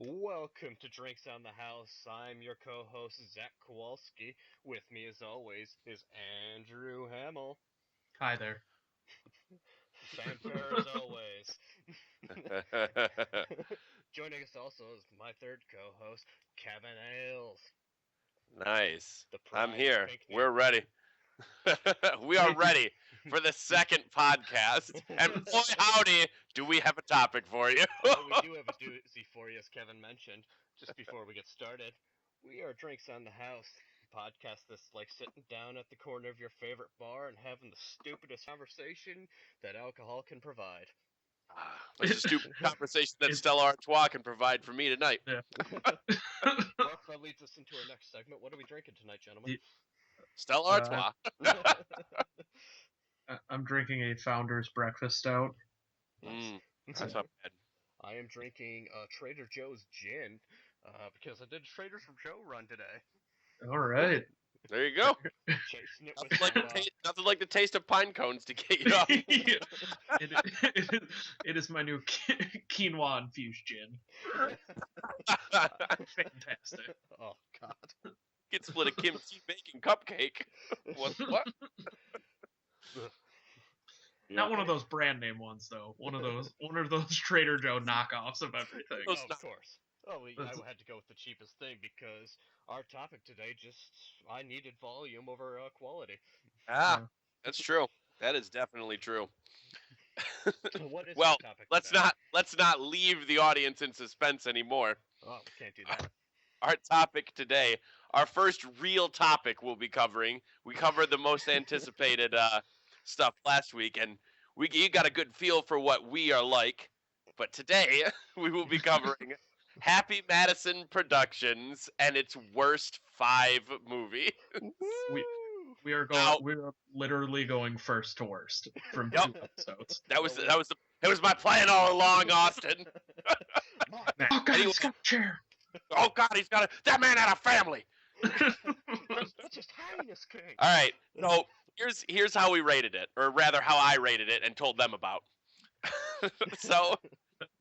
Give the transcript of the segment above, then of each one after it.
Welcome to Drinks on the House. I'm your co-host Zach Kowalski. With me, as always, is Andrew Hamill. Hi there. Fanfare as always. Joining us also is my third co-host, Kevin Ailes, Nice. the I'm pride of here. Pinckney. We're ready. We are ready for the second podcast. And boy, howdy, do we have a topic for you. We do have a doozy for you, as Kevin mentioned. Just before we get started, we are Drinks on the House, a podcast that's like sitting down at the corner of your favorite bar and having the stupidest conversation that alcohol can provide. Like the stupid conversation that It- Stella Artois can provide for me tonight. yeah. Well, that leads us into our next segment. What are we drinking tonight, gentlemen? Stella Uh, Artois. I'm drinking a Founder's Breakfast Stout. Nice. That's not bad. I am drinking Trader Joe's gin because I did a Trader Joe run today. All right. There you go. Chasing it with Nothing like, some, nothing like the taste of pine cones to get you up. It is my new quinoa infused gin. Fantastic. Oh God. Get split a kimchi bacon cupcake. What? Not one of those brand name ones though. One of those Trader Joe knockoffs of everything. Those Of course. Oh, I had to go with the cheapest thing because our topic today I needed volume over quality. Ah, that's true. That is definitely true. What is Well, our topic let's today? not leave the audience in suspense anymore. Oh, we can't do that. Our topic today, our first real topic we'll be covering. We covered the most anticipated stuff last week, and you got a good feel for what we are like. But today we will be covering Happy Madison Productions and its worst 5 movie. We- Woo! We are Now- going. We are literally going first to worst from Yep. 2 episodes. That was my plan all along, Austin. Oh God, Anyway. it's got a chair. Oh God, that man had a family. That's just Highness King. All right, so here's how we rated it, or rather, how I rated it and told them about. So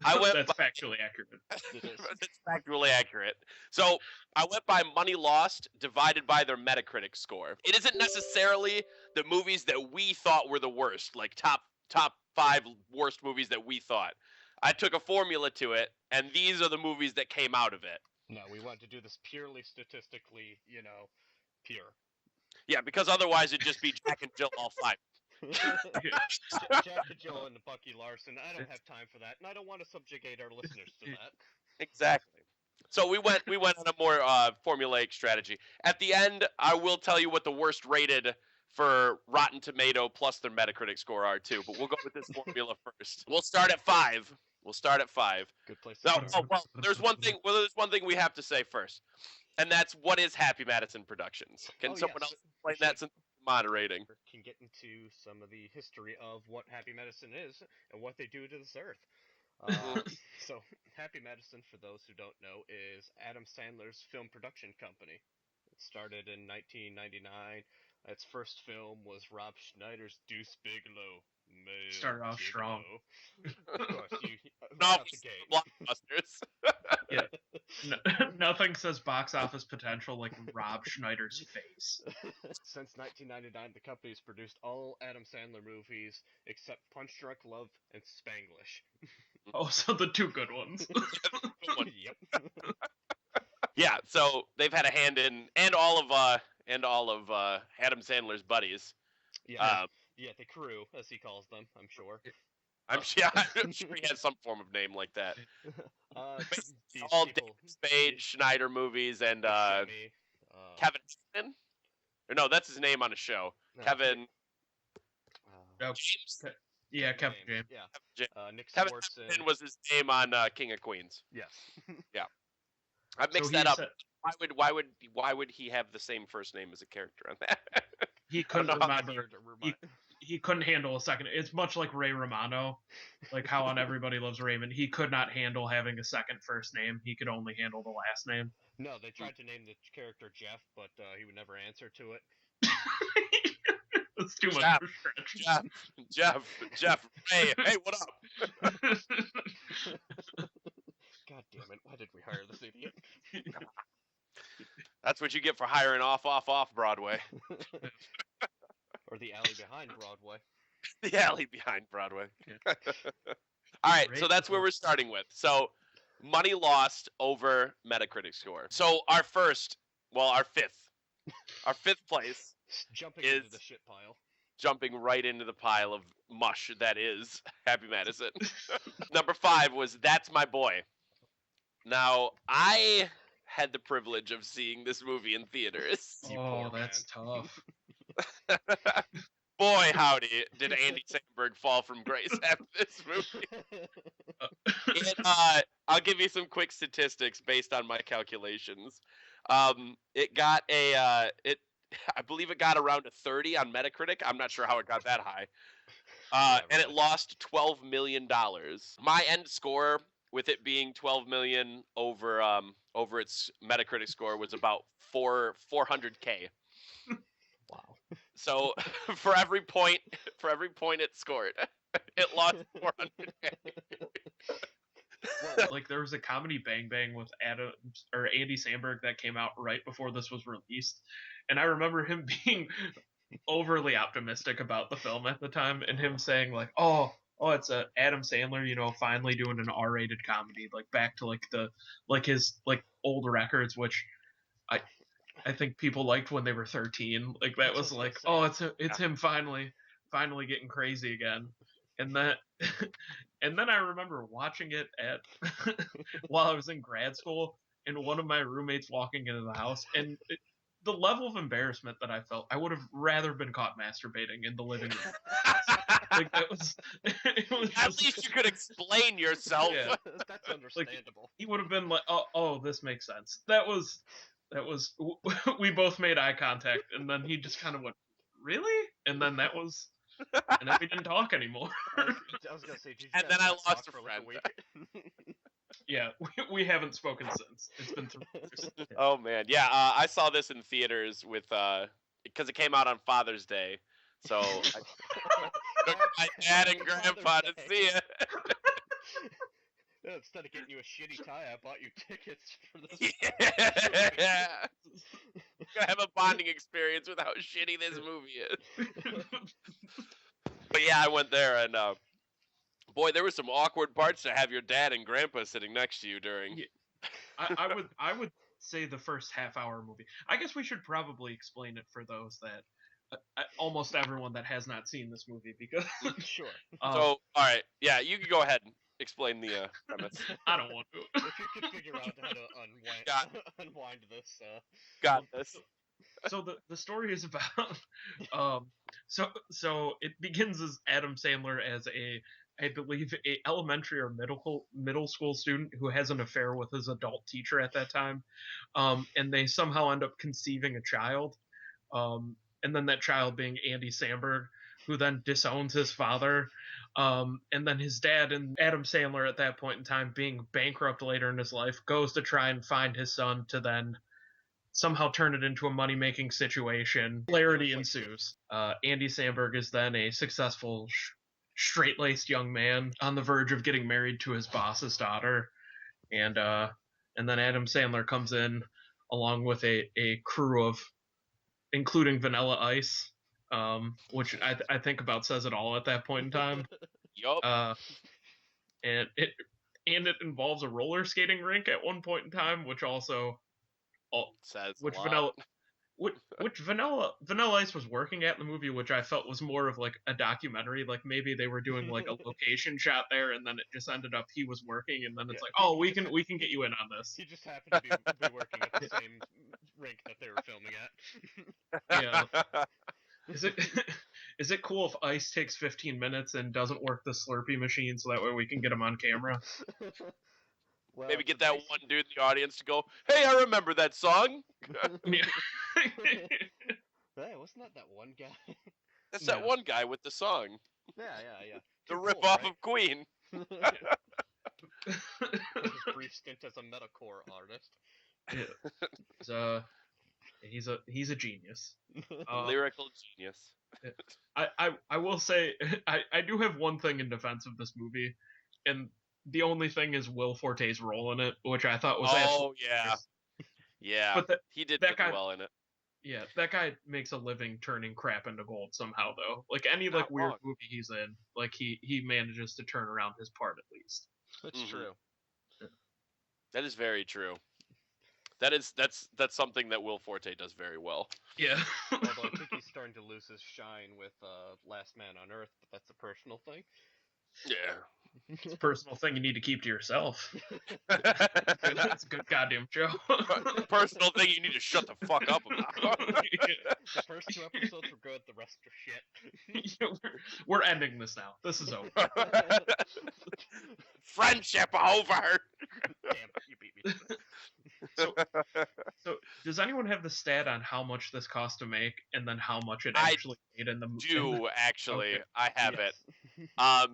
I went. That's factually accurate. It's factually accurate. So I went by money lost divided by their Metacritic score. It isn't necessarily the movies that we thought were the worst, like top 5 worst movies that we thought. I took a formula to it, and these are the movies that came out of it. No, we want to do this purely statistically, pure. Yeah, because otherwise it'd just be Jack and Jill all 5. Jack and Jill and Bucky Larson. I don't have time for that, and I don't want to subjugate our listeners to that. Exactly. So we went on a more formulaic strategy. At the end, I will tell you what the worst rated for Rotten Tomato plus their Metacritic score are too. But we'll go with this formula first. We'll start at 5. Good place. No, To start. there's one thing. Well, there's one thing we have to say first, and that's what is Happy Madison Productions. Can someone else explain that since moderating? Can get into some of the history of what Happy Medicine is and what they do to this earth. So, Happy Medicine, for those who don't know, is Adam Sandler's film production company. It started in 1999. Its first film was Rob Schneider's Deuce Bigelow. Male Started off Gigolo. strong. Of course, you No, right out the gate. blockbusters. Nothing says box office potential like Rob Schneider's face. Since 1999, the company has produced all Adam Sandler movies except Punch Drunk Love and Spanglish. Oh, so the 2 good ones. Yep. Yeah, so they've had a hand in, and all of Adam Sandler's buddies. Yeah, the crew, as he calls them, I'm sure. I'm sure he has some form of name like that. These All people, David Spade, Schneider movies, and Buscemi, Kevin Jackson? Or no, that's his name on a show. no, Kevin Oh, James. yeah, Kevin James. Yeah. Nick Kevin Swartzen. Jackson was his name on King of Queens. Yes. I mixed So that up. said- Why would he have the same first name as a character on that? He couldn't know how remember. He couldn't handle a second. It's much like Ray Romano, like how on Everybody Loves Raymond. He could not handle having a second first name. He could only handle the last name. No, they tried to name the character Jeff, but he would never answer to it. That's too much Jeff. of a stretch. Jeff, hey, what up? God damn damn it! Why did we hire this idiot? That's what you get for hiring off Broadway. Or the alley behind Broadway. The alley behind Broadway. Yeah. All right, Great so that's where we're starting with. So, money lost over Metacritic score. So our fifth place Jumping is into the shit pile. jumping right into the pile of mush that is Happy Madison. Number 5 was That's My Boy. Now, I had the privilege of seeing this movie in theaters. You Oh, poor that's man. tough. Boy, howdy, did Andy Samberg fall from grace after this movie. I'll give you some quick statistics based on my calculations. It got I believe it got around a 30 on Metacritic. I'm not sure how it got that high. And it lost $12 million. My end score, with it being 12 million over its Metacritic score, was about 400K. Wow. So for every point it scored, it lost 400K. Like there was a comedy Bang Bang with Andy Samberg that came out right before this was released, and I remember him being overly optimistic about the film at the time, and him saying like, "Oh, it's a Adam Sandler, finally doing an R-rated comedy, like back to his old records, which I think people liked when they were 13. Like that was like, oh, it's him finally getting crazy again." And that and then I remember watching it at while I was in grad school, and one of my roommates walking into the house, and the level of embarrassment that I felt, I would have rather been caught masturbating in the living room. Like that was, it was At least you could explain yourself. Yeah. That's understandable. He would have been like, oh, this makes sense. That was we both made eye contact, and then he just kind of went, really? And then that was, and then we didn't talk anymore. I was gonna say, did you And guys then I not lost talk a for like a friend. week? Yeah, we haven't spoken since. It's been 3 years. Oh man, yeah. I saw this in theaters with because it came out on Father's Day, so I took my dad and grandpa to see it. Instead of getting you a shitty tie, I bought you tickets for this. Yeah. Gonna have a bonding experience with how shitty this movie is. But yeah, I went there, and boy, there were some awkward parts to have your dad and grandpa sitting next to you during. Yeah. I would say the first half-hour movie. I guess we should probably explain it for those that almost everyone that has not seen this movie, because Sure. So, all right, yeah, you can go ahead and explain the premise. I don't want to. If you could figure out how to unwind this, Got this. So the story is about so it begins as Adam Sandler as I believe a elementary or middle school student who has an affair with his adult teacher at that time, and they somehow end up conceiving a child, and then that child being Andy Samberg, who then disowns his father, and then his dad, and Adam Sandler at that point in time, being bankrupt later in his life, goes to try and find his son to then somehow turn it into a money-making situation. Hilarity ensues. Andy Samberg is then a successful, straight-laced young man on the verge of getting married to his boss's daughter, and then Adam Sandler comes in along with a crew of, including Vanilla Ice, which I think about says it all at that point in time. Yup. And it involves a roller skating rink at one point in time, which also Says which a lot. which Vanilla Ice was working at in the movie, which I felt was more of like a documentary. Like maybe they were doing like a location shot there, and then it just ended up he was working, and then it's like, oh, we can get you in on this. he just happened to be working at the same rink that they were filming at. Yeah. Is it cool if Ice takes 15 minutes and doesn't work the Slurpee machine so that way we can get him on camera? Well, Maybe get that one dude in the audience to go, "Hey, I remember that song." Yeah. Hey, wasn't that one guy? That's Yeah. that one guy with the song, Yeah. the Too rip cool, off right? of Queen. His brief stint as a metalcore artist. Yeah. So he's a genius. Lyrical genius. I will say I do have one thing in defense of this movie, and the only thing is Will Forte's role in it, which I thought was Oh absolutely yeah, hilarious. yeah. But He did that really guy, well in it. yeah, that guy makes a living turning crap into gold somehow, though. Like any Not like weird wrong. movie he's in, like he manages to turn around his part at least. That's Mhm. true. That is very true. That's something that Will Forte does very well. Yeah. Although I think he's starting to lose his shine with Last Man on Earth, but that's a personal thing. Yeah. It's a personal thing you need to keep to yourself. It's a good goddamn show. Personal thing you need to shut the fuck up about. The first 2 episodes were good, the rest are shit. We're ending this now. This is over. Friendship over. Damn, you beat me. So, does anyone have the stat on how much this cost to make, and then how much it I actually made in the movie? Do actually. Okay. I have Yes. it.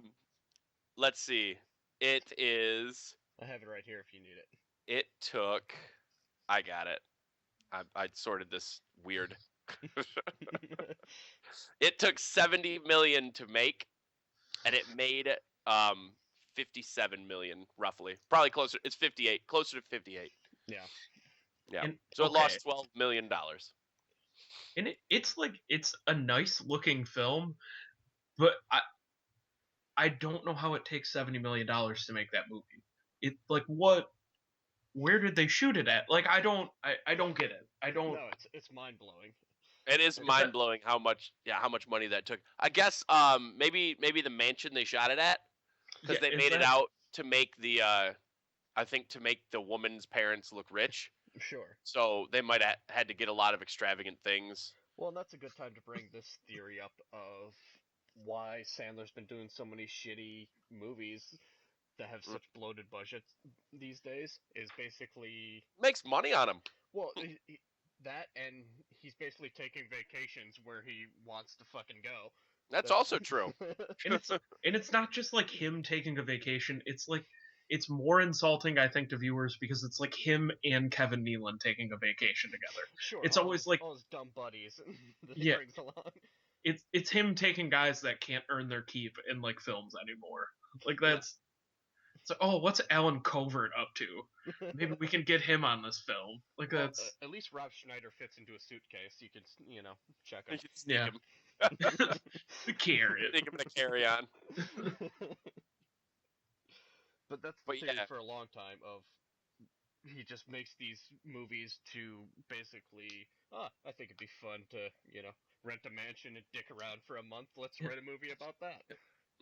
Let's see. It is. I have it right here if you need it. It took. I got it. I sorted this weird. It took 70 million to make, and it made 57 million roughly. Probably closer. It's 58. Closer to 58. Yeah. Yeah. And, So it okay. lost $12 million. And it's like it's a nice looking film, but I don't know how it takes $70 million to make that movie. It like what? Where did they shoot it at? Like I don't get it. I don't. No, it's mind blowing. It is that- mind blowing how much money that took. I guess maybe the mansion they shot it at, because Yeah, they is made it that- out to make the I think to make the woman's parents look rich. Sure. So they might have had to get a lot of extravagant things. Well, and that's a good time to bring this theory up of why Sandler's been doing so many shitty movies that have such bloated budgets these days. Is basically Makes money on them. well, that and he's basically taking vacations where he wants to fucking go. That's also true. and it's not just like him taking a vacation. It's like it's more insulting, I think, to viewers because it's like him and Kevin Nealon taking a vacation together. Sure. It's all always his, like all his dumb buddies that Yeah. he brings along. It's him taking guys that can't earn their keep in like films anymore. Like that's it's like, oh, what's Alan Covert up to? Maybe we can get him on this film. Like Well, that's at least Rob Schneider fits into a suitcase. You can check You him. should sneak Yeah. him. the carrot. Sneak him in a carry on. But that's the But theory yeah. for a long time of he just makes these movies to basically, I think it'd be fun to, rent a mansion and dick around for a month. Let's write a movie about that.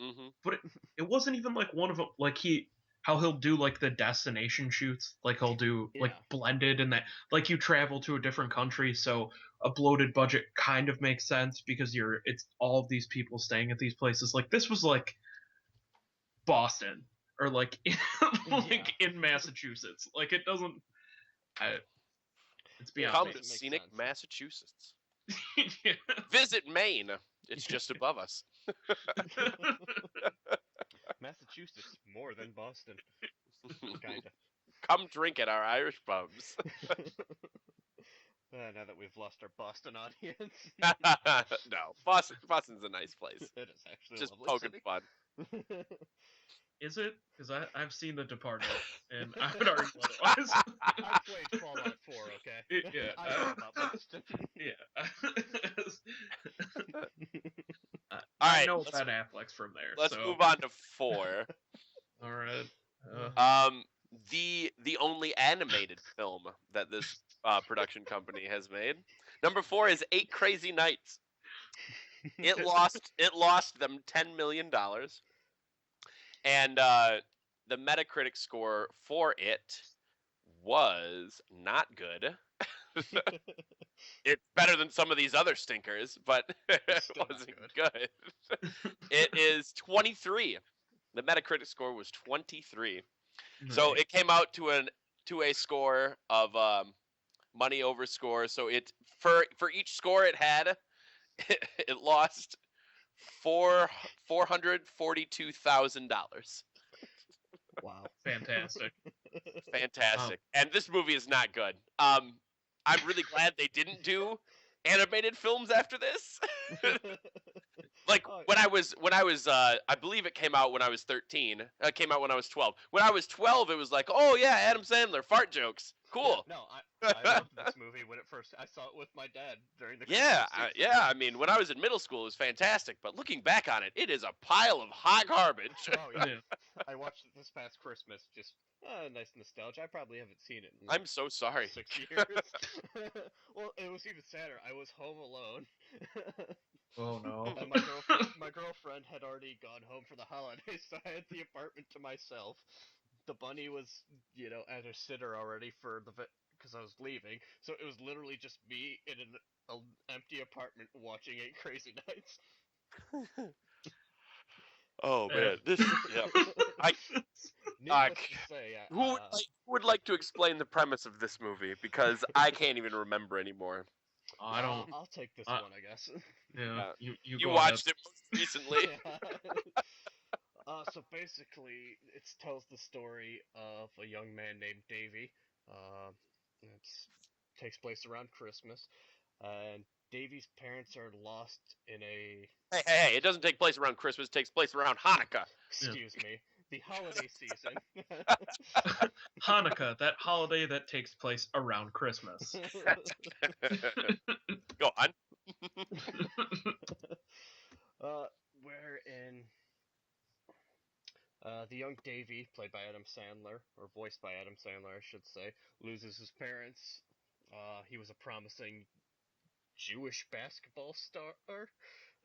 Mm-hmm. But it wasn't even like one of them. Like how he'll do like the destination shoots. Like he'll do like Yeah. blended and that. Like you travel to a different country, so a bloated budget kind of makes sense because it's all of these people staying at these places. Like this was like Boston or like in Massachusetts. Like it doesn't. It's beyond. Come me. to Makes scenic sense. Massachusetts. Yeah. Visit Maine. It's just above us. Massachusetts, more than Boston. Kinda. Come drink at our Irish pubs. Now that we've lost our Boston audience. No, Boston's a nice place. It is actually Just a lovely poking city. fun. Is it? Because I've seen The Departed, and I would argue otherwise. I played Fallout 4, okay? Yeah. I know about Boston. Yeah. All I right, know let's- Ben Affleck's from there. Let's so. move on to 4. All right. The only animated film that this production company has made. Number 4 is 8 Crazy Nights. It lost them $10 million, and the Metacritic score for it was not good. It's better than some of these other stinkers, but it Still not wasn't good. Uh, It is 23. The Metacritic score was 23. So it came out to a score of money over score. So it for each score it had, it lost $442,000. Wow. Fantastic. Fantastic. And this movie is not good. I'm really glad they didn't do animated films after this. Like Oh, when I was I believe it came out when I was 13. It came out when I was 12. When I was 12, it was like, oh yeah, Adam Sandler fart jokes, cool. no, I loved this movie when it first. I saw it with my dad during the Yeah, Christmas season. yeah. I mean, when I was in middle school, it was fantastic. But looking back on it, it is a pile of hot garbage. Oh yeah. Yeah. I watched it this past Christmas. Just nice nostalgia. I probably haven't seen it in like I'm so sorry. 6 years. Well, it was even sadder. I was home alone. Oh no. And my girlfriend had already gone home for the holidays, so I had the apartment to myself. The bunny was, at her sitter already for because I was leaving. So it was literally just me in an empty apartment watching Eight Crazy Nights. Oh Yeah. man, this yeah. Needless to say, Who would like to explain the premise of this movie? Because I can't even remember anymore. I don't. I'll take this one, I guess. Yeah. You You go watched it most recently. So basically, it tells the story of a young man named Davy. It takes place around Christmas, and Davy's parents are lost in a. Hey! It doesn't take place around Christmas. It takes place around Hanukkah. Excuse me, the holiday season. Hanukkah, that holiday that takes place around Christmas. Go on. Wherein the young Davy, played by Adam Sandler, or voiced by Adam Sandler, I should say, loses his parents. He was a promising Jewish basketball star,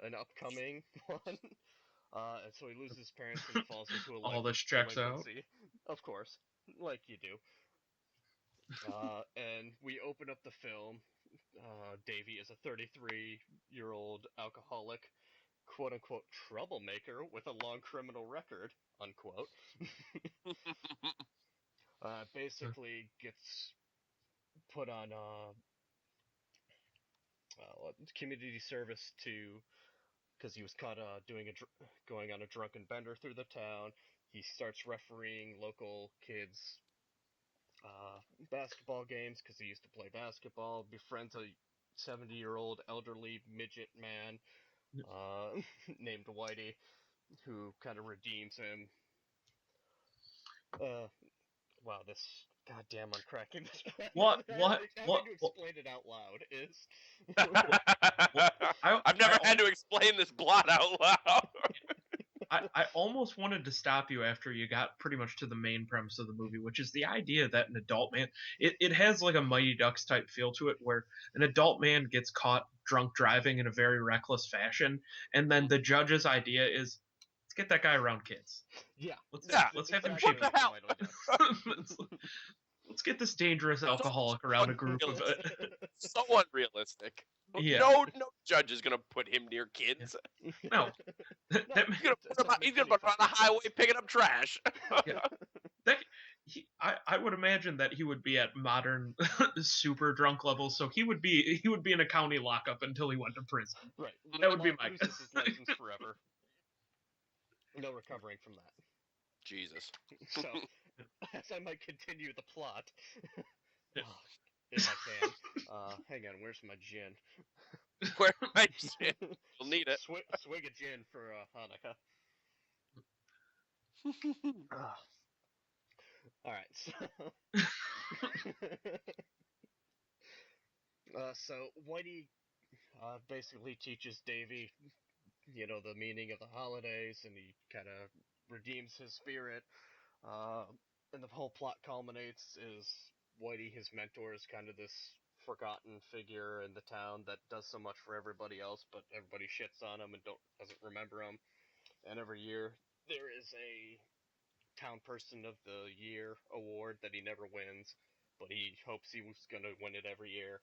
an upcoming one. And so he loses his parents and falls into a life All this of checks out. delinquency. Of course, like you do. And we open up the film. Davy is a 33-year-old alcoholic, quote-unquote troublemaker with a long criminal record, unquote. Basically gets put on community service because he was caught going on a drunken bender through the town. He starts refereeing local kids' basketball games because he used to play basketball. Befriends a 70-year-old elderly midget man named Whitey, who kind of redeems him. Wow, this goddamn I'm cracking this. What? Having to explain it out loud is. I've never had to explain this plot out loud. I almost wanted to stop you after you got pretty much to the main premise of the movie, which is the idea that an adult man, it has like a Mighty Ducks type feel to it, where an adult man gets caught drunk driving in a very reckless fashion, and then the judge's idea is, let's get that guy around kids. Yeah. Let's have him exactly shape What the hell? let's get this dangerous alcoholic around a group of So unrealistic. Yeah. No judge is gonna put him near kids. No. He's gonna put him on the highway picking up trash. Yeah. I would imagine that he would be at modern super drunk levels, so he would be in a county lockup until he went to prison. Right. That would be my loses his license forever. No recovering from that. Jesus. So, as I might continue the plot, if I can, hang on, where's my gin? Where am I? You'll need it. Swig a gin for Hanukkah. Alright, so Whitey basically teaches Davy, the meaning of the holidays, and he kind of redeems his spirit. And the whole plot culminates is Whitey, his mentor, is kind of this forgotten figure in the town that does so much for everybody else, but everybody shits on him and doesn't remember him. And every year there is a Town Person of the Year award that he never wins, but he hopes he was going to win it every year.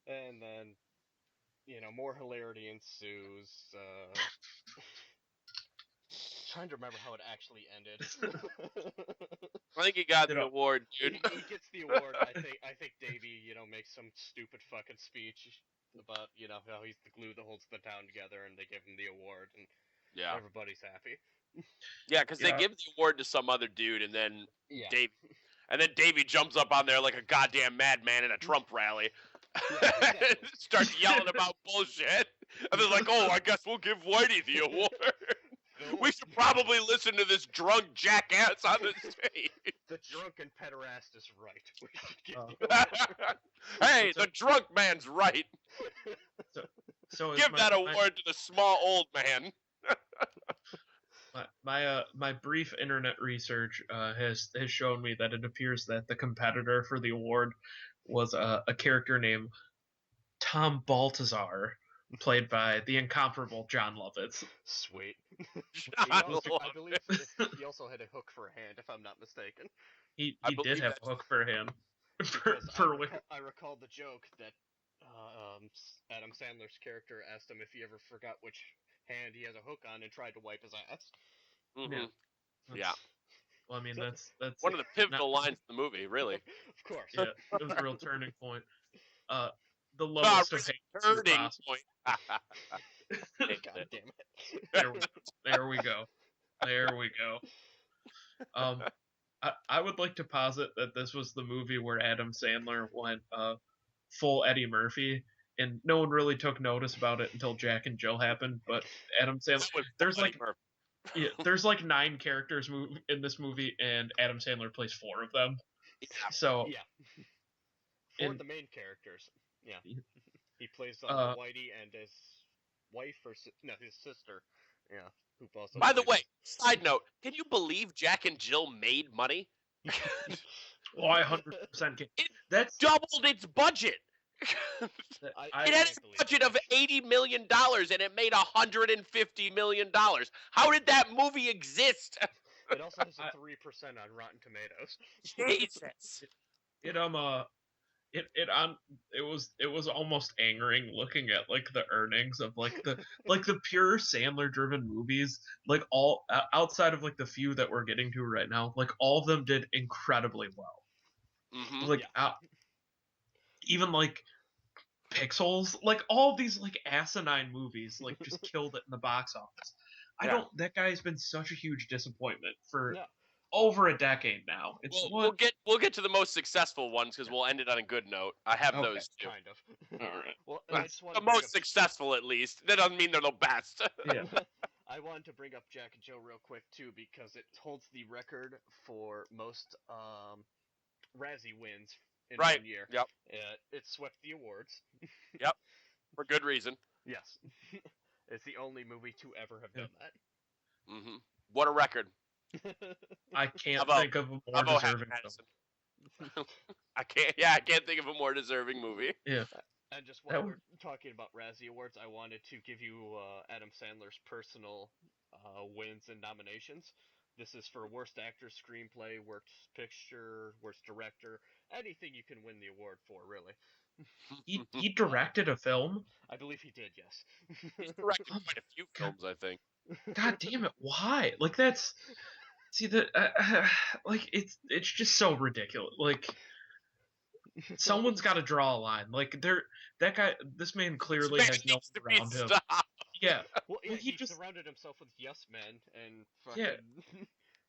And then, more hilarity ensues. Trying to remember how it actually ended. I think he got the award, dude. He gets the award. I think Davey, makes some stupid fucking speech about, how he's the glue that holds the town together, and they give him the award, and everybody's happy. Yeah, because they give the award to some other dude, and then Yeah. Davey jumps up on there like a goddamn madman in a Trump rally. exactly. Start yelling about bullshit, and they're like, "Oh, I guess we'll give Whitey the award." We should probably listen to this drunk jackass on the stage. The drunken pederast is right. We should give Oh. the award. Hey, the drunk man's right. So Give that award to the small old man. my brief internet research has shown me that it appears that the competitor for the award was a character named Tom Baltazar, played by the incomparable John Lovitz. Sweet. John I believe Lovitz. he also had a hook for a hand, if I'm not mistaken. He I did believe have a that's- hook for him. Because for I recall the joke that Adam Sandler's character asked him if he ever forgot which hand he has a hook on and tried to wipe his ass. Mhm. That's- Yeah. Well, I mean that's One of the pivotal lines in the movie, really. Of course. Yeah, it was a real turning point. The Ah, lowest of really hates were turning possible. point. God damn it. There we go. There we go. I would like to posit that this was the movie where Adam Sandler went full Eddie Murphy, and no one really took notice about it until Jack and Jill happened. But Adam Sandler, That was there's Eddie like Murphy. there's like 9 characters in this movie, and Adam Sandler plays 4 of them. Yeah. So Yeah. For And- the main characters. Yeah. He plays Whitey and his wife or his sister. Yeah. Who also By the plays way, side note, can you believe Jack and Jill made money? well, I 100% can. It That's doubled its budget. I It had can't a believe budget that. of $80 million and it made $150 million. How did that movie exist? It also has a 3% on Rotten Tomatoes. Jesus. It was almost angering looking at like the earnings of like the pure Sandler driven movies, like all outside of like the few that we're getting to right now, like all of them did incredibly well. Hmm. Like even like Pixels, like all these like asinine movies like just killed it in the box office. Yeah. That guy's been such a huge disappointment for Yeah. over a decade now. It's We'll get to the most successful ones because we'll end it on a good note. I have Okay, those two. Kind of. all right. Well, and I That's just want the to bring most successful, at least. That doesn't mean they're the best. Yeah. I wanted to bring up Jack and Jill real quick too because it holds the record for most Razzie wins in Right. 1 year. Yep. It swept the awards. For good reason. Yes. It's the only movie to ever have done Hmm. What a record. that. I can't Bravo. think of a more Bravo, Happy deserving film. Madison. I can't think of a more deserving movie. Yeah. And just That while we're talking about Razzie Awards, I wanted to give you Adam Sandler's personal wins and nominations. This is for Worst Actor, Screenplay, Worst Picture, Worst Director, anything you can win the award for, really. He directed a film. I believe he did, yes. He's directed quite a few films, I think. God damn it! Why? Like that's see the like it's just so ridiculous. Like someone's got to draw a line. Like this man clearly This man has no needs to one be around him. stopped. Yeah, Well, yeah, Well, he he just- surrounded himself with yes men and fucking... Yeah.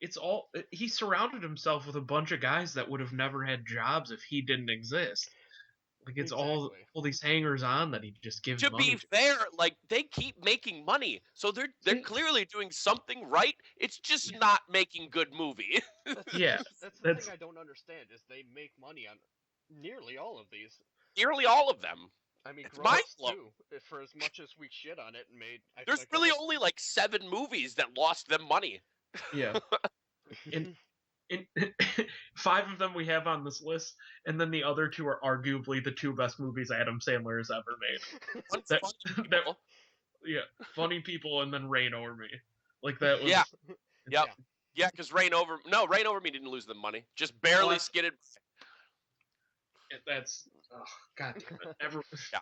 it's all he surrounded himself with a bunch of guys that would have never had jobs if he didn't exist. Like it's all Exactly. these hangers on that he just gives To money be fair, like they keep making money, so they're Yeah. clearly doing something right. It's just not making good movie. Yeah, That's the that's- thing I don't understand, is they make money on nearly all of these. Nearly all of them. I mean, It's Grown Ups mind-blowing. too. For as much as we shit on it and made... There's really only like 7 movies that lost them money. yeah. In 5 of them we have on this list, and then the other 2 are arguably the 2 best movies Adam Sandler has ever made. One's That- funny, that- people. Yeah, Funny People and then Rain Over Me. Like that was Yeah. Yep. Yeah. Yeah, because Rain Over Me didn't lose them money. Just barely What? skidded. That's god damn it. Yeah.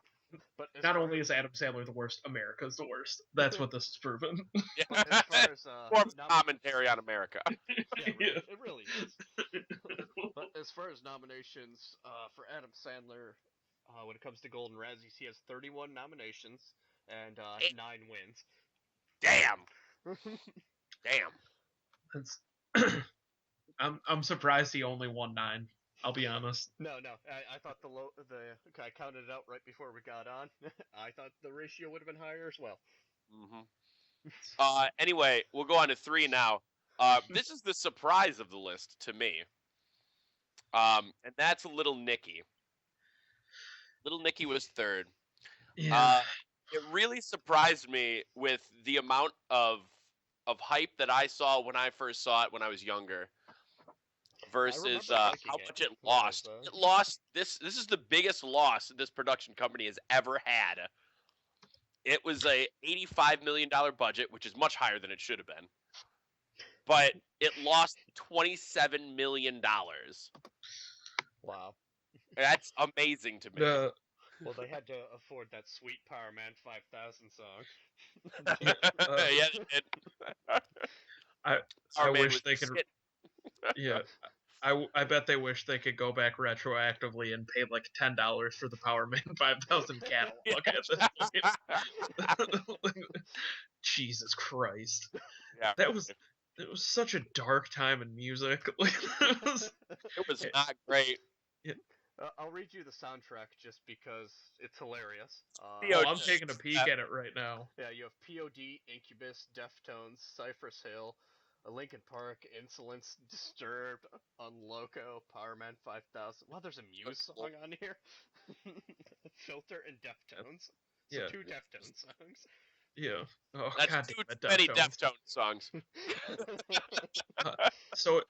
But as Not far only as- is Adam Sandler the worst, America's the worst. That's what this has proven. Yeah. but as far as More of a nom- commentary on America. yeah, it really is. But as far as nominations for Adam Sandler, when it comes to Golden Razzies, he has 31 nominations and 9 wins. Damn. Damn. That's I'm surprised he only won 9. I'll be honest. No. I thought I counted it out right before we got on. I thought the ratio would have been higher as well. Anyway, we'll go on to 3 now. This is the surprise of the list to me. And that's Little Nicky. Little Nicky was 3rd. Yeah. It really surprised me with the amount of hype that I saw when I first saw it when I was younger versus remember how liking it much it when I was, lost. It lost this is the biggest loss this production company has ever had. It was a $85 million budget, which is much higher than it should have been. But it lost $27 million. Wow. That's amazing to me. Well, they had to afford that sweet Power Man 5000 song. Yeah, Yeah, they did. I Our man wish was they could. shit. Yeah, I bet they wish they could go back retroactively and pay like $10 for the Power Man 5000 catalog at this point. Jesus Christ, Yeah, it was such a dark time in music. Like, it was not great. I'll read you the soundtrack just because it's hilarious. Oh, I'm taking a peek at it right now. Yeah, you have POD, Incubus, Deftones, Cypress Hill, Linkin Park, Insolence, Disturbed, Unloco, Power Man 5000. Wow, there's a Muse song on here. Filter and Deftones. So Yeah. 2 Deftones songs. Yeah. Oh, That's God too damn it, many Deftones. Deftones songs. So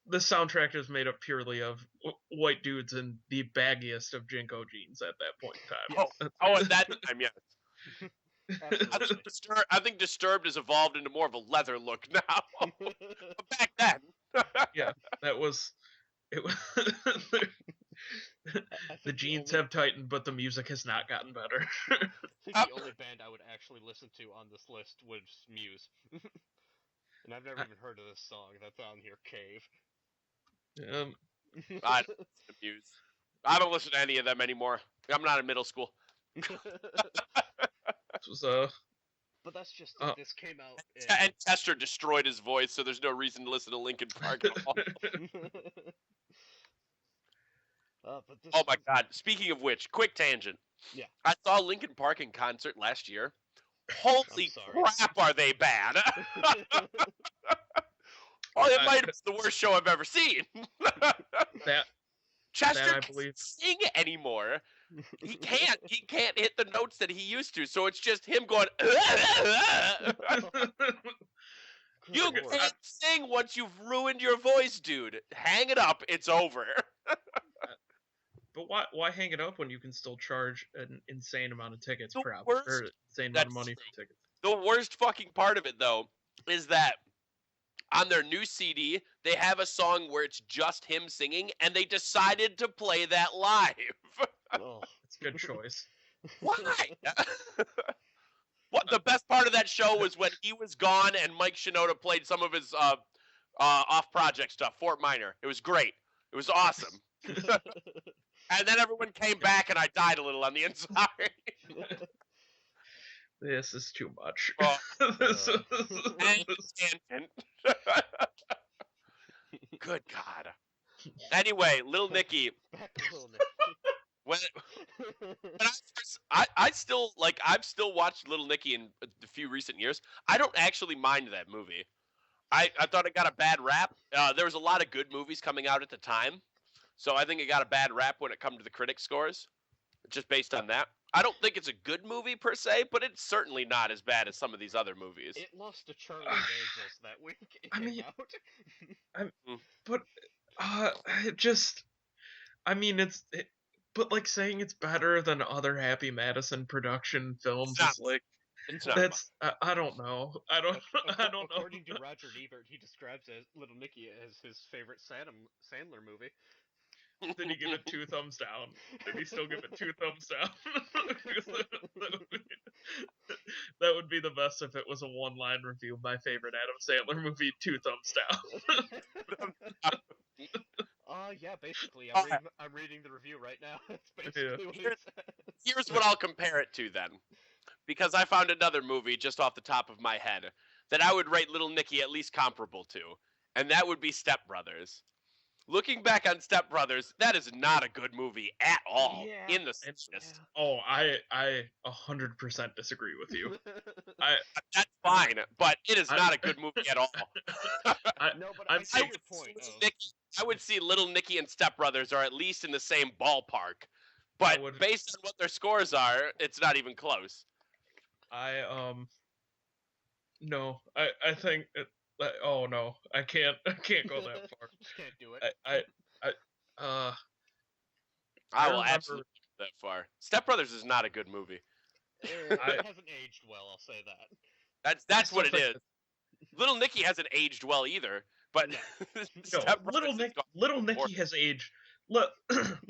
the soundtrack is made up purely of white dudes in the baggiest of Jinko jeans at that point in time. Yes. Oh, at that time, yes. Absolutely. I think Disturbed has evolved into more of a leather look now. But back then, Yeah, that was it. The jeans have tightened, but the music has not gotten better. I think the only band I would actually listen to on this list was Muse. And I've never even heard of this song that's on here, Cave. I don't listen to Muse. I don't listen to any of them anymore. I'm not in middle school. This was But that's just this came out. And Tester destroyed his voice, so there's no reason to listen to Linkin Park at all. But this Oh my God! Speaking of which, quick tangent. Yeah. I saw Linkin Park in concert last year. Holy crap, are they bad? Oh, it might have been the worst show I've ever seen. Chester I can't believe. sing anymore. He can't hit the notes that he used to. So it's just him going. You can't sing once you've ruined your voice, dude. Hang it up. It's over. But why hang it up when you can still charge an insane amount of tickets The per hour, worst- or insane amount of that's money true. for tickets? The worst fucking part of it, though, is that on their new CD, they have a song where it's just him singing, and they decided to play that live. Oh. It's a good choice. Why? What the best part of that show was when he was gone and Mike Shinoda played some of his off-project stuff, Fort Minor. It was great. It was awesome. And then everyone came back, and I died a little on the inside. This is too much. Oh, tangent. Good God. Anyway, Little Nicky. Back to Little Nicky. When I've still watched Little Nicky in a few recent years. I don't actually mind that movie. I thought it got a bad rap. There was a lot of good movies coming out at the time, so I think it got a bad rap when it comes to the critic scores, just based on that. I don't think it's a good movie per se, but it's certainly not as bad as some of these other movies. It lost to Charlie's Angels that week. But like saying it's better than other Happy Madison production films is like It's not that's I don't know. I don't know. According to Roger Ebert, he describes Little Nicky as his favorite Sandler movie. Did he give it 2 thumbs down? Did he still give it 2 thumbs down? That would be the best if it was a one-line review of my favorite Adam Sandler movie, 2 thumbs down. Yeah, basically. I'm reading the review right now. That's basically what it says. Here's what I'll compare it to then. Because I found another movie just off the top of my head that I would rate Little Nicky at least comparable to. And that would be Step Brothers. looking back on Step Brothers, that is not a good movie at all. Yeah. In the slightest. Oh, I 100% disagree with you. That's fine, but it is I- not a good movie at all. No, but I'm I see saying- your point. I would see Little Nicky and Step Brothers are at least in the same ballpark. But would- based on what their scores are, it's not even close. No, I think oh no, I can't go that far. Just can't do it. I will remember- absolutely go that far. Step Brothers is not a good movie. It hasn't aged well, I'll say that. That's still what it think is. Little Nicky hasn't aged well either. But No. Step No, Brothers is Little Nicky has aged.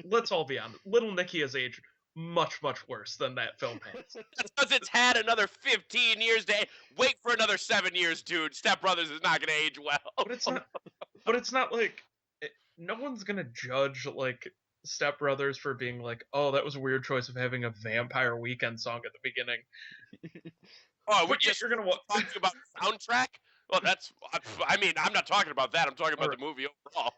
Let's all be honest. Little Nicky has aged much worse than that film has. That's because it's had another 15 years to wait for another 7 years, dude. Step Brothers is not going to age well. But it's not. But it's not like no one's gonna judge like Step Brothers for being like, oh, that was a weird choice of having a Vampire Weekend song at the beginning. Oh, we But just you're gonna talking about the soundtrack? Well, that's. I mean, I'm not talking about that. I'm talking about Alright. the movie overall.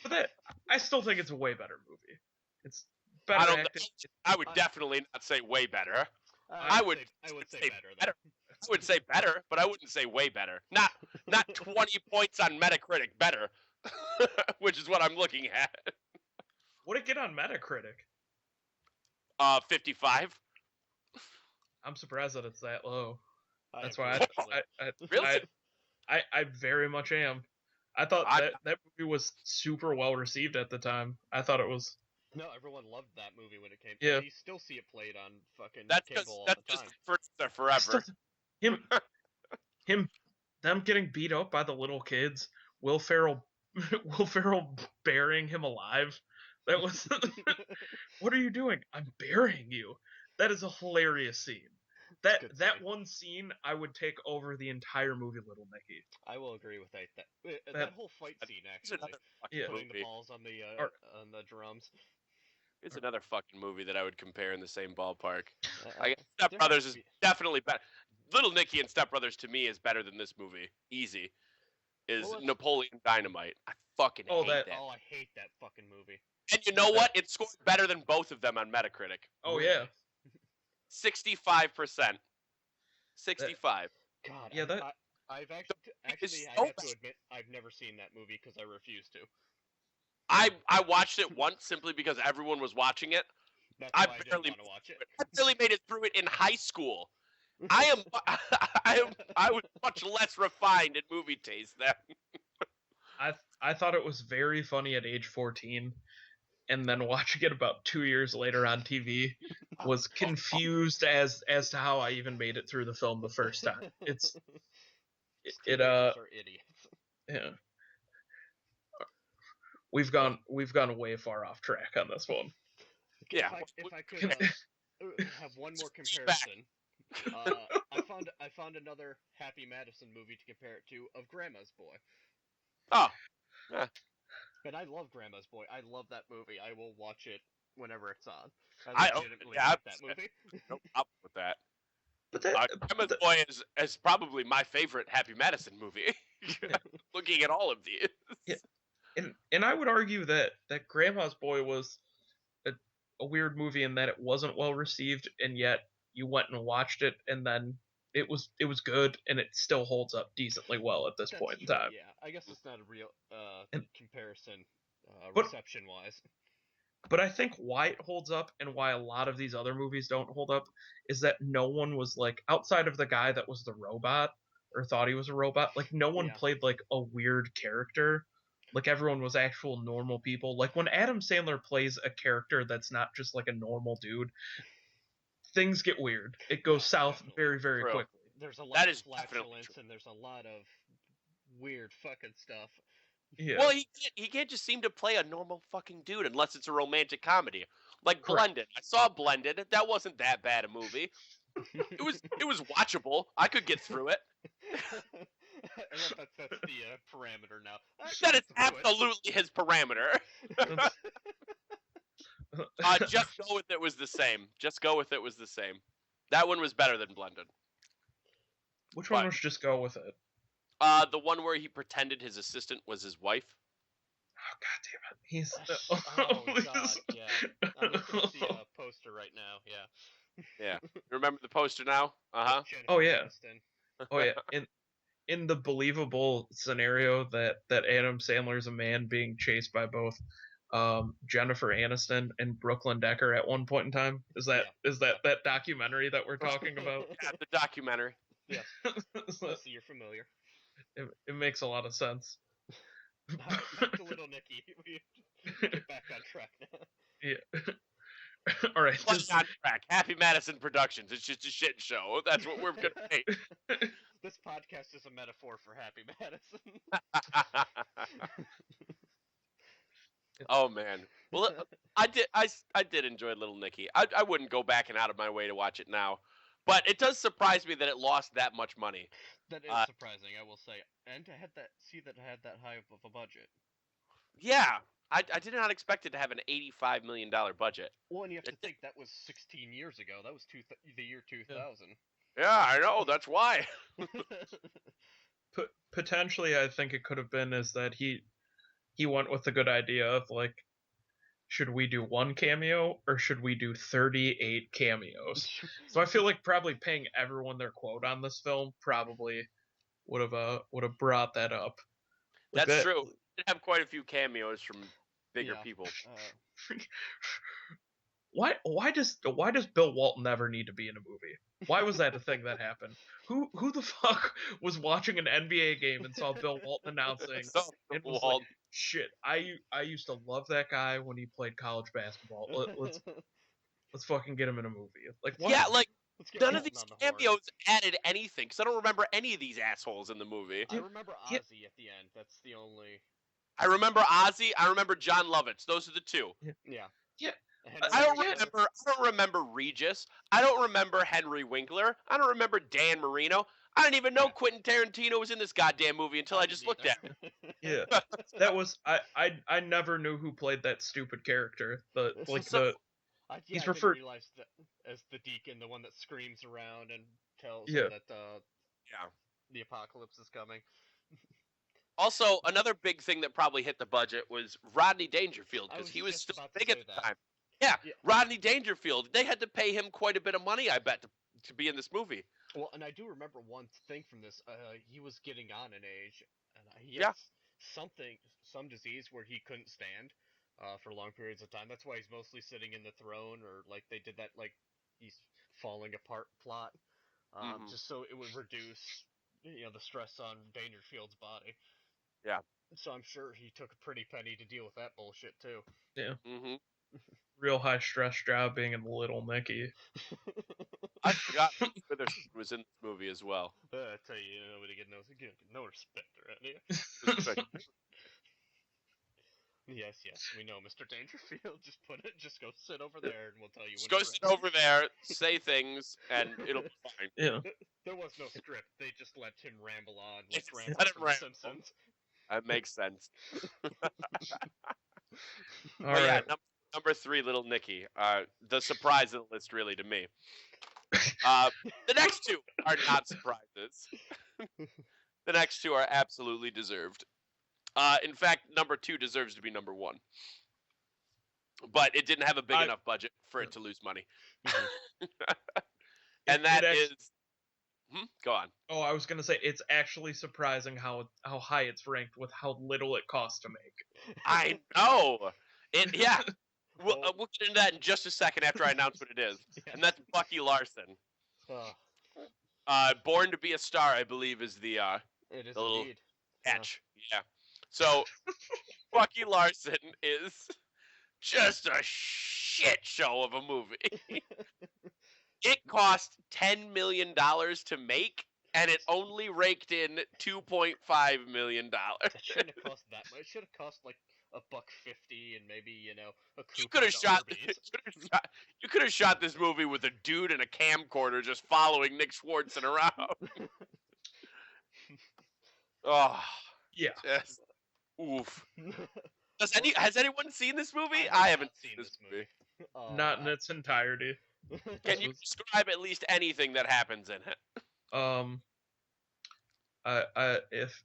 But I still think it's a way better movie. It's better I don't. acting. I would definitely not say way better. I would say say better. better. I would say better, but I wouldn't say way better. Not 20 points on Metacritic better, which is what I'm looking at. What'd it get on Metacritic? 55. I'm surprised that it's that low. I That's agree, why actually. Really? I very much am. I thought I- that movie was super well received at the time. I thought it was. No, everyone loved that movie when it came. Yeah. You still see it played on fucking That's cable all that's the just time. for I forever. still him, them getting beat up by the little kids. Will Ferrell burying him alive. That was. What are you doing? I'm burying you. That is a hilarious scene. It's a good That scene. one scene I would take over the entire movie Little Nicky. I will agree with that. That That- whole fight scene It's actually, another fucking Yeah. putting the movie. balls on Or- the drums. It's another fucking movie that I would compare in the same ballpark. Uh, I guess there Step has Brothers to is be- definitely better. Little Nicky and Step Brothers to me is better than this movie. Easy. Is Well, let's- Napoleon Dynamite. I fucking Oh, hate that- that. Oh, I hate that fucking movie. And you know what? It scored better than both of them on Metacritic. Oh Really? yeah. 65%. 65. God. Yeah, that- I've is actually I so have to bad. admit I've never seen that movie because I refuse to. I watched it once simply because everyone was watching it. That's I why I barely didn't want to watch it. I barely made it through it in high school. I was much less refined in movie taste then. I thought it was very funny at age 14, and then watching it about 2 years later on TV was confused as to how I even made it through the film the first time. It's These it teenagers are idiots. yeah. We've gone way far off track on this one. Yeah. If I could have one more comparison, I found another Happy Madison movie to compare it to of Grandma's Boy. Oh, And I love Grandma's Boy. I love that movie. I will watch it whenever it's on. I- legitimately yeah, like I've that seen movie. no problem with that. But that, Grandma's Boy is probably my favorite Happy Madison movie. Looking at all of these. and I would argue that Grandma's Boy was a weird movie in that it wasn't well received, and yet you went and watched it, and then it was good, and it still holds up decently well at this That's point in true, time. Yeah, I guess it's not a real And- comparison but- reception-wise. But I think why it holds up and why a lot of these other movies don't hold up is that no one was like, outside of the guy that was the robot or thought he was a robot, like no one Yeah. played like a weird character. Like everyone was actual normal people. Like when Adam Sandler plays a character that's not just like a normal dude, things get weird. It goes Yeah, south definitely. very, very True. quickly. There's a lot That of is definitely flatulence true. and there's a lot of weird fucking stuff. Yeah. Well, he can't just seem to play a normal fucking dude unless it's a romantic comedy. Like Correct. Blended. I saw Blended. That wasn't that bad a movie. It was watchable. I could get through it. I love that's the parameter now. I can That is get through it. absolutely his parameter. Just go with it was the same. Just go with it was the same. That one was better than Blended. Which one but- was just go with it? The one where he pretended his assistant was his wife. God damn it! He's Oh god, yeah. I'm looking at the poster right now. Yeah. Yeah. Remember the poster now? With Oh Jennifer yeah, Aniston. oh yeah. In the believable scenario that Adam Sandler's a man being chased by both Jennifer Aniston and Brooklyn Decker at one point in time. Is that that documentary that we're talking about? Yeah, the documentary. Yes. I see you're familiar. It makes a lot of sense. Alright, back to Little Nicky. We get back on track now. Yeah. All right. What's on track? Happy Madison Productions. It's just a shit show. That's what we're gonna make. This podcast is a metaphor for Happy Madison. Oh man. Well, I did enjoy Little Nicky. I wouldn't go back and out of my way to watch it now, but it does surprise me that it lost that much money. That is surprising, I will say. And to had that that high of a budget. Yeah, I did not expect it to have an $85 million budget. Well, and you have to think that was 16 years ago. That was the year 2000. Yeah, I know. That's why. Potentially, I think it could have been is that he went with the good idea of like, should we do one cameo or should we do 38 cameos? So I feel like probably paying everyone their quote on this film probably would have brought that up. Like That's true. It did have quite a few cameos from bigger people. Why does Bill Walton ever need to be in a movie? Why was that a thing that happened? Who the fuck was watching an NBA game and saw Bill Walton announcing and was like, shit, I used to love that guy when he played college basketball. Let's fucking get him in a movie. Like what? Yeah, like none of these cameos added anything because I don't remember any of these assholes in the movie. I remember Ozzy at the end. That's the only. I remember Ozzy. I remember John Lovitz. Those are the two. Yeah. I don't remember Regis. I don't remember Henry Winkler. I don't remember Dan Marino. I didn't even know Quentin Tarantino was in this goddamn movie until I just looked at it. Yeah, that was I never knew who played that stupid character. He's referred realized that as the deacon, the one that screams around and tells him that the apocalypse is coming. Also, another big thing that probably hit the budget was Rodney Dangerfield because he was still big at the time. Yeah, Rodney Dangerfield. They had to pay him quite a bit of money, I bet, to be in this movie. Well, and I do remember one thing from this. He was getting on in age, and he had some disease where he couldn't stand for long periods of time. That's why he's mostly sitting in the throne, or like they did that like he's falling apart plot, just so it would reduce the stress on Dangerfield's body. Yeah. So I'm sure he took a pretty penny to deal with that bullshit too. Yeah. Real high stress job being in Little Nicky. I forgot Witherspoon was in this movie as well. I tell you, nobody get no respect around here. Yes, we know, Mr. Dangerfield. Just go sit over there, and we'll tell you. Just go sit over there, say things, and it'll be fine. Yeah. There was no script. They just let him ramble on like Randall from The Simpsons. That makes sense. All right. Yeah, number 3, Little Nicky. The surprise of the list, really, to me. The next two are not surprises. The next two are absolutely deserved. In fact, number 2 deserves to be number 1. But it didn't have a big enough budget for it to lose money. And that is... Go on. Oh, I was going to say, it's actually surprising how high it's ranked with how little it costs to make. I know! Yeah. We'll get into that in just a second after I announce what it is. Yeah. And that's Bucky Larson. Born to be a Star, I believe, is the little catch. Yeah. So, Bucky Larson is just a shit show of a movie. It cost $10 million to make, and it only raked in $2.5 million. It shouldn't have cost that much. It should have cost like $1.50 and maybe a coupon. You could have shot this movie with a dude and a camcorder just following Nick Swartzen around. Oh yeah. Just, oof. Has anyone seen this movie? I haven't seen this movie. Not in its entirety. Can you describe at least anything that happens in it?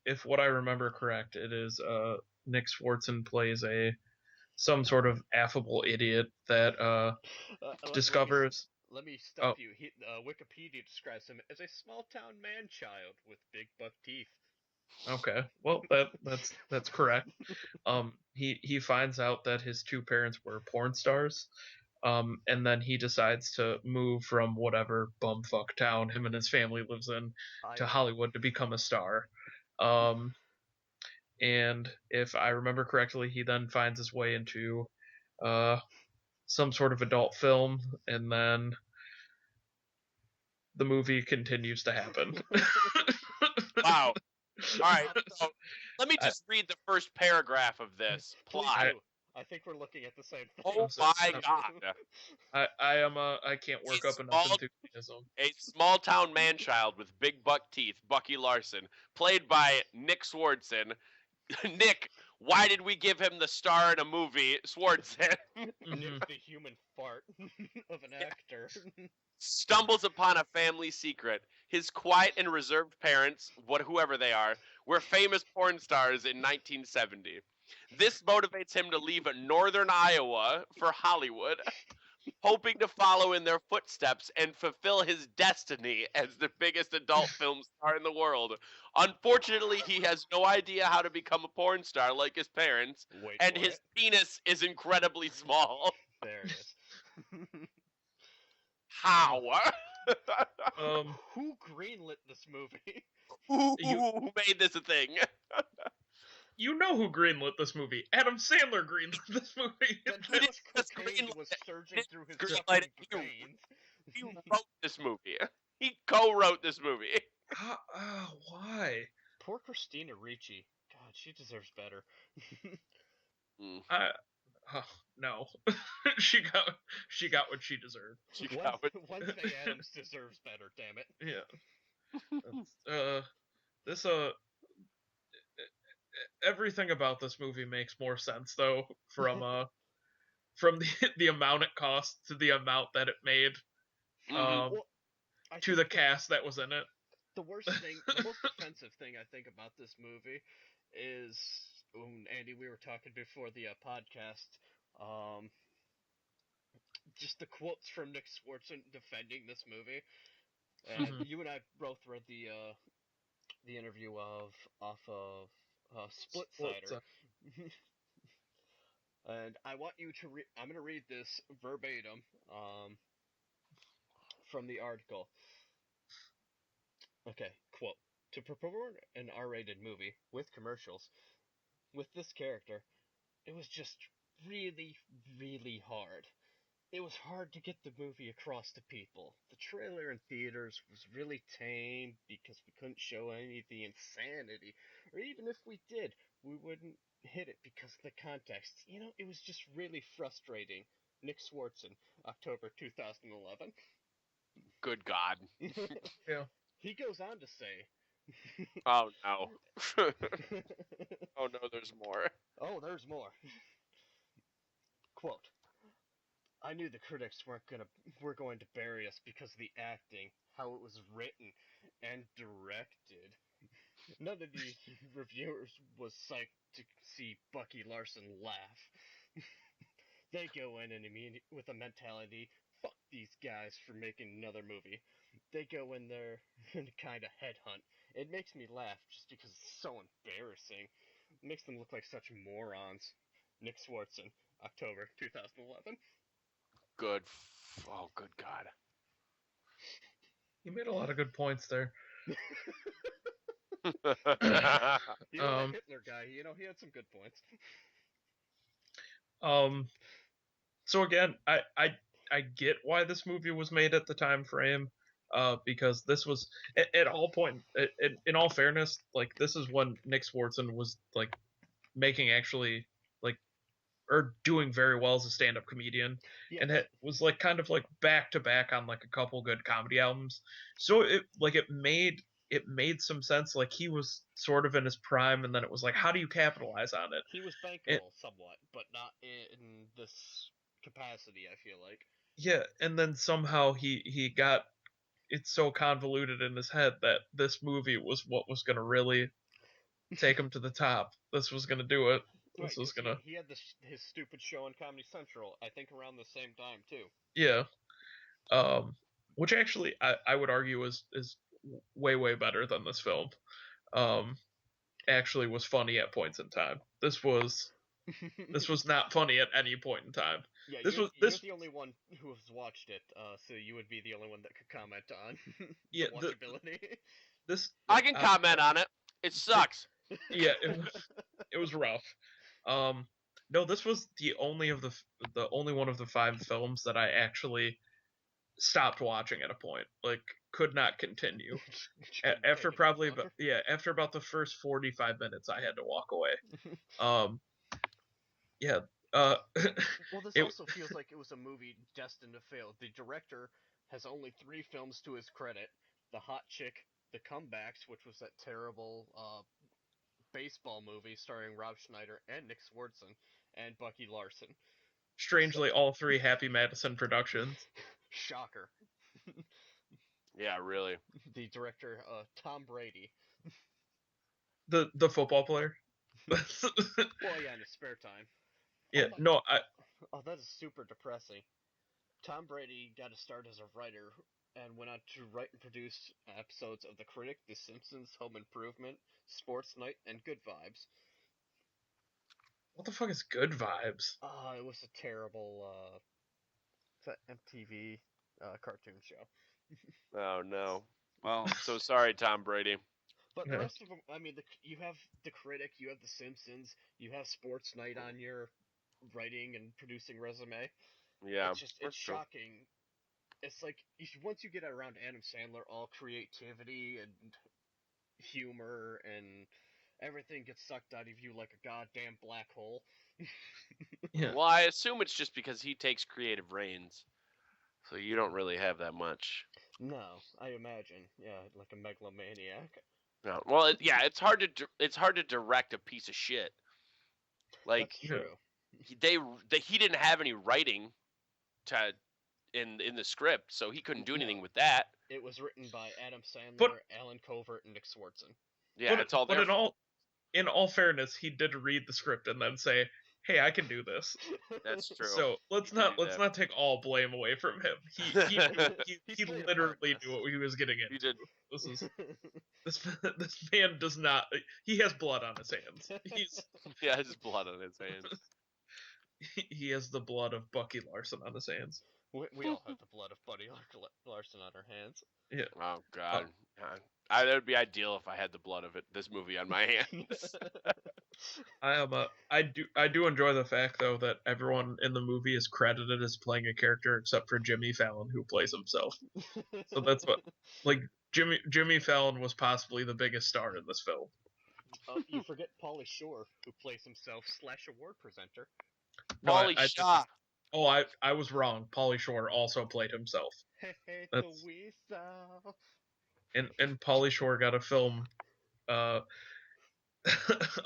If what I remember correct, it is Nick Swartzen plays some sort of affable idiot that discovers. Let me Oh, stop you. Wikipedia describes him as a small-town man-child with big buck teeth. okay. Well, that's correct. He finds out that his two parents were porn stars. And then he decides to move from whatever bumfuck town him and his family lives in to Iowa. Hollywood to become a star. Um, and if I remember correctly, he then finds his way into uh, some sort of adult film, and then the movie continues to happen. Wow. All right. So let me I- just read the first paragraph of this Please plot. do. I think we're looking at the same thing. Oh so- my I'm- god. I can't work up enough enthusiasm. A small town man child with big buck teeth, Bucky Larson, played by Nick Swardson. Nick, why did we give him the star in a movie, Swardson? Mhm. The human fart of an actor. Stumbles upon a family secret. His quiet and reserved parents, whoever they are, were famous porn stars in 1970. This motivates him to leave northern Iowa for Hollywood, hoping to follow in their footsteps and fulfill his destiny as the biggest adult film star in the world. Unfortunately, he has no idea how to become a porn star like his parents, Wait and for his it. penis is incredibly small. There it is. How? Who greenlit this movie? Who You- made this a thing? You know who greenlit this movie? Adam Sandler greenlit this movie. Then He how much just cocaine greenlit was it. surging through his Greenlight fucking it. You- veins? He wrote this movie. He co-wrote this movie. Why? Poor Christina Ricci. God, she deserves better. Mm, No. she got what she deserved. she got it. Wednesday Adams deserves better, damn it. Yeah. This everything about this movie makes more sense though from the amount it cost to the amount that it made Mhm. Well, I to think the cast that was in it. the worst thing, the most offensive thing I think about this movie is, Andy, we were talking before the podcast, just the quotes from Nick Swartzen defending this movie. And Mhm. you and I both read the interview off of Split Sider. And I want you to read. I'm going to read this verbatim from the article. Okay, quote. To perform an R-rated movie with commercials with this character, it was just really, really hard. It was hard to get the movie across to people. The trailer in theaters was really tame because we couldn't show any of the insanity. Or even if we did, we wouldn't hit it because of the context. It was just really frustrating. Nick Swartzen, October 2011. Good God. Yeah. He goes on to say, Oh no. Oh no, there's more. oh, there's more. Quote, I knew the critics were going to bury us because of the acting, how it was written and directed. None of the reviewers was psyched to see Bucky Larson laugh. They go in and with a mentality, fuck these guys for making another movie. They go in there and kind of headhunt. It makes me laugh just because it's so embarrassing. It makes them look like such morons. Nick Swartzen, October 2011. Good. Oh, good God. You made a lot of good points there. That Um, Hitler guy, he had some good points. so again, I get why this movie was made at the time frame, because this was at all point, in all fairness, like this is when Nick Swartzen was like making actually like or doing very well as a stand-up comedian, Yes. and it was like kind of like back to back on like a couple good comedy albums. So it made some sense. Like he was sort of in his prime, and then it was like, how do you capitalize on it? He was And, bankable somewhat, but not in this capacity, I feel like. yeah, and then somehow he got it so convoluted in his head that this movie was what was going to really take him to the top. This was going to do it. This Right, was 'cause gonna he had his stupid show on Comedy Central, I think around the same time too. yeah. Which actually I would argue is way better than this film. Um, actually was funny at points in time. This was not funny at any point in time. Yeah, This was you're this the only one who has watched it, so you would be the only one that could comment on the yeah watchability. this I can comment on it. It sucks. yeah it was rough. Um, no, this was the only one of the 5 films that I actually stopped watching at a point. Like could not continue. After probably after about the first 45 minutes, I had to walk away. Um, yeah. Well, this it also feels like it was a movie destined to fail. The director has only 3 films to his credit: The Hot Chick, The Comebacks, which was that terrible baseball movie starring Rob Schneider and Nick Swardson, and Bucky Larson. strangely all 3 Happy Madison productions. Shocker. Yeah, really. The director, Tom Brady. The football player. Well, yeah, in his spare time. Yeah, Oh my. no, Oh, that is super depressing. Tom Brady got a start as a writer and went on to write and produce episodes of The Critic, The Simpsons, Home Improvement, Sports Night, and Good Vibes. what the fuck is Good Vibes? It was a terrible MTV cartoon show. Oh no. Well, so sorry, Tom Brady. But the Yeah. rest of them, I mean, you have The Critic, you have The Simpsons, you have Sports Night on your writing and producing resume. Yeah, It's shocking. It's like once you get around Adam Sandler, all creativity and humor and everything gets sucked out of you like a goddamn black hole. Yeah. Well, I assume it's just because he takes creative reins, so you don't really have that much. No, I imagine, yeah, like a megalomaniac. No. Well, it's hard to direct a piece of shit. Like That's true. he didn't have any writing to in the script, so he couldn't do anything No. with that. It was written by Adam Sandler, But- Alan Covert, and Nick Swardson. Yeah, it's all there. In all fairness, he did read the script and then say, "Hey, I can do this." That's true. So let's not take all blame away from him. He played a part in literally this. knew what he was getting into. He did. This man does not. He has blood on his hands. Yeah, his blood on his hands. He has the blood of Bucky Larson on his hands. We all have the blood of Buddy Larson on our hands. Yeah. Oh God. That would be ideal if I had the blood of this movie on my hands. I do enjoy the fact though that everyone in the movie is credited as playing a character except for Jimmy Fallon, who plays himself. So that's what, like, Jimmy Fallon was possibly the biggest star in this film. You forget Pauly Shore, who plays himself / award presenter. No, Pauly Shaw. Oh, I was wrong. Pauly Shore also played himself. Hey, That's- the weasel. And Pauly Shore got a film a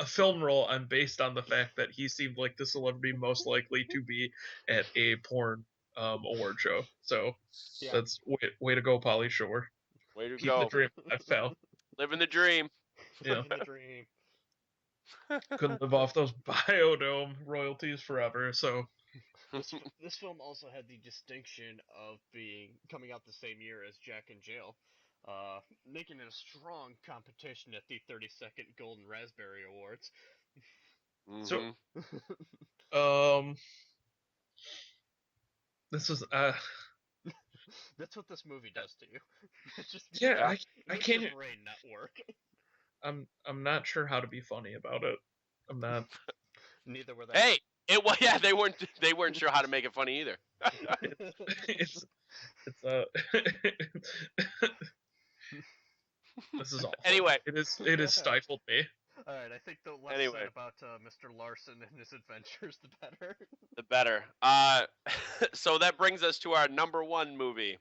film role and based on the fact that he seemed like the celebrity most likely to be at a porn award show. So Yeah. that's way to go, Pauly Shore. Way to Keep go. the dream alive, pal. Living the dream. Yeah. Living the dream. Couldn't live off those Biodome royalties forever. So This film also had the distinction of coming out the same year as Jack in Jail, making it a strong competition at the 32nd Golden Raspberry Awards. So, this is That's what this movie does to you. I can't. Your brain not work. I'm not sure how to be funny about it. I'm not. Neither were they. Hey, they weren't sure how to make it funny either. It's this is awful. Anyway, it is stifled me. All right, I think the less said about Mr. Larson and his adventures, the better. The better. So that brings us to our number 1 movie.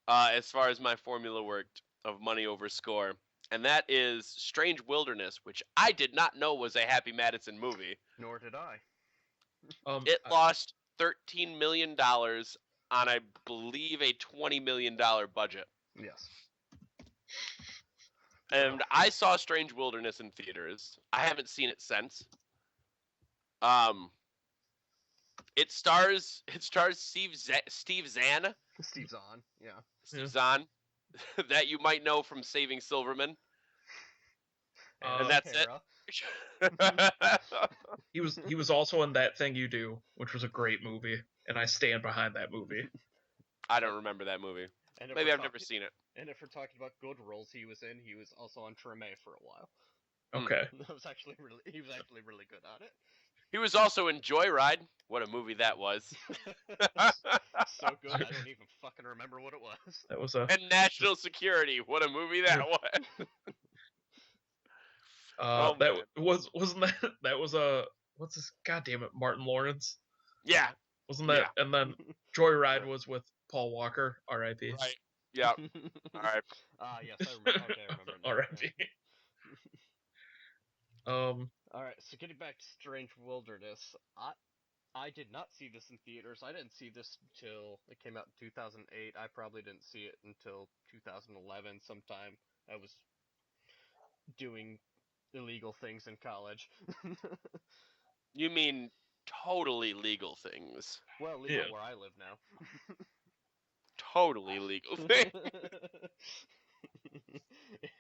As far as my formula worked of money over score, and that is Strange Wilderness, which I did not know was a Happy Madison movie. Nor did I. It lost $13 million on, I believe, a $20 million budget. Yes. And I saw Strange Wilderness in theaters. I haven't seen it since. It stars Steve Zahn, Steve's on. Yeah. Yeah. Zahn, that you might know from Saving Silverman, and that's it. Hera. He was also in That Thing You Do, which was a great movie, and I stand behind that movie. I don't remember that movie. And if Maybe we're I've never talking- seen it. And if we're talking about good roles he was in, he was also on Treme for a while. Okay. That was actually he was actually really good at it. He was also in Joyride. What a movie that was. So good, I don't even fucking remember what it was. That was a And National Security. What a movie that was. Oh, that man. wasn't that was a what's this? God damn it, Martin Lawrence. Yeah. Wasn't that? And then Joyride was with Paul Walker, R.I.P. Right. Yeah. All right. Yes, I remember. Okay, I remember now. R.I.P. All right, so getting back to Strange Wilderness, I did not see this in theaters. I didn't see this until it came out in 2008. I probably didn't see it until 2011 sometime. I was doing illegal things in college. You mean totally legal things. Well, legal Yeah. where I live now. Totally legal things.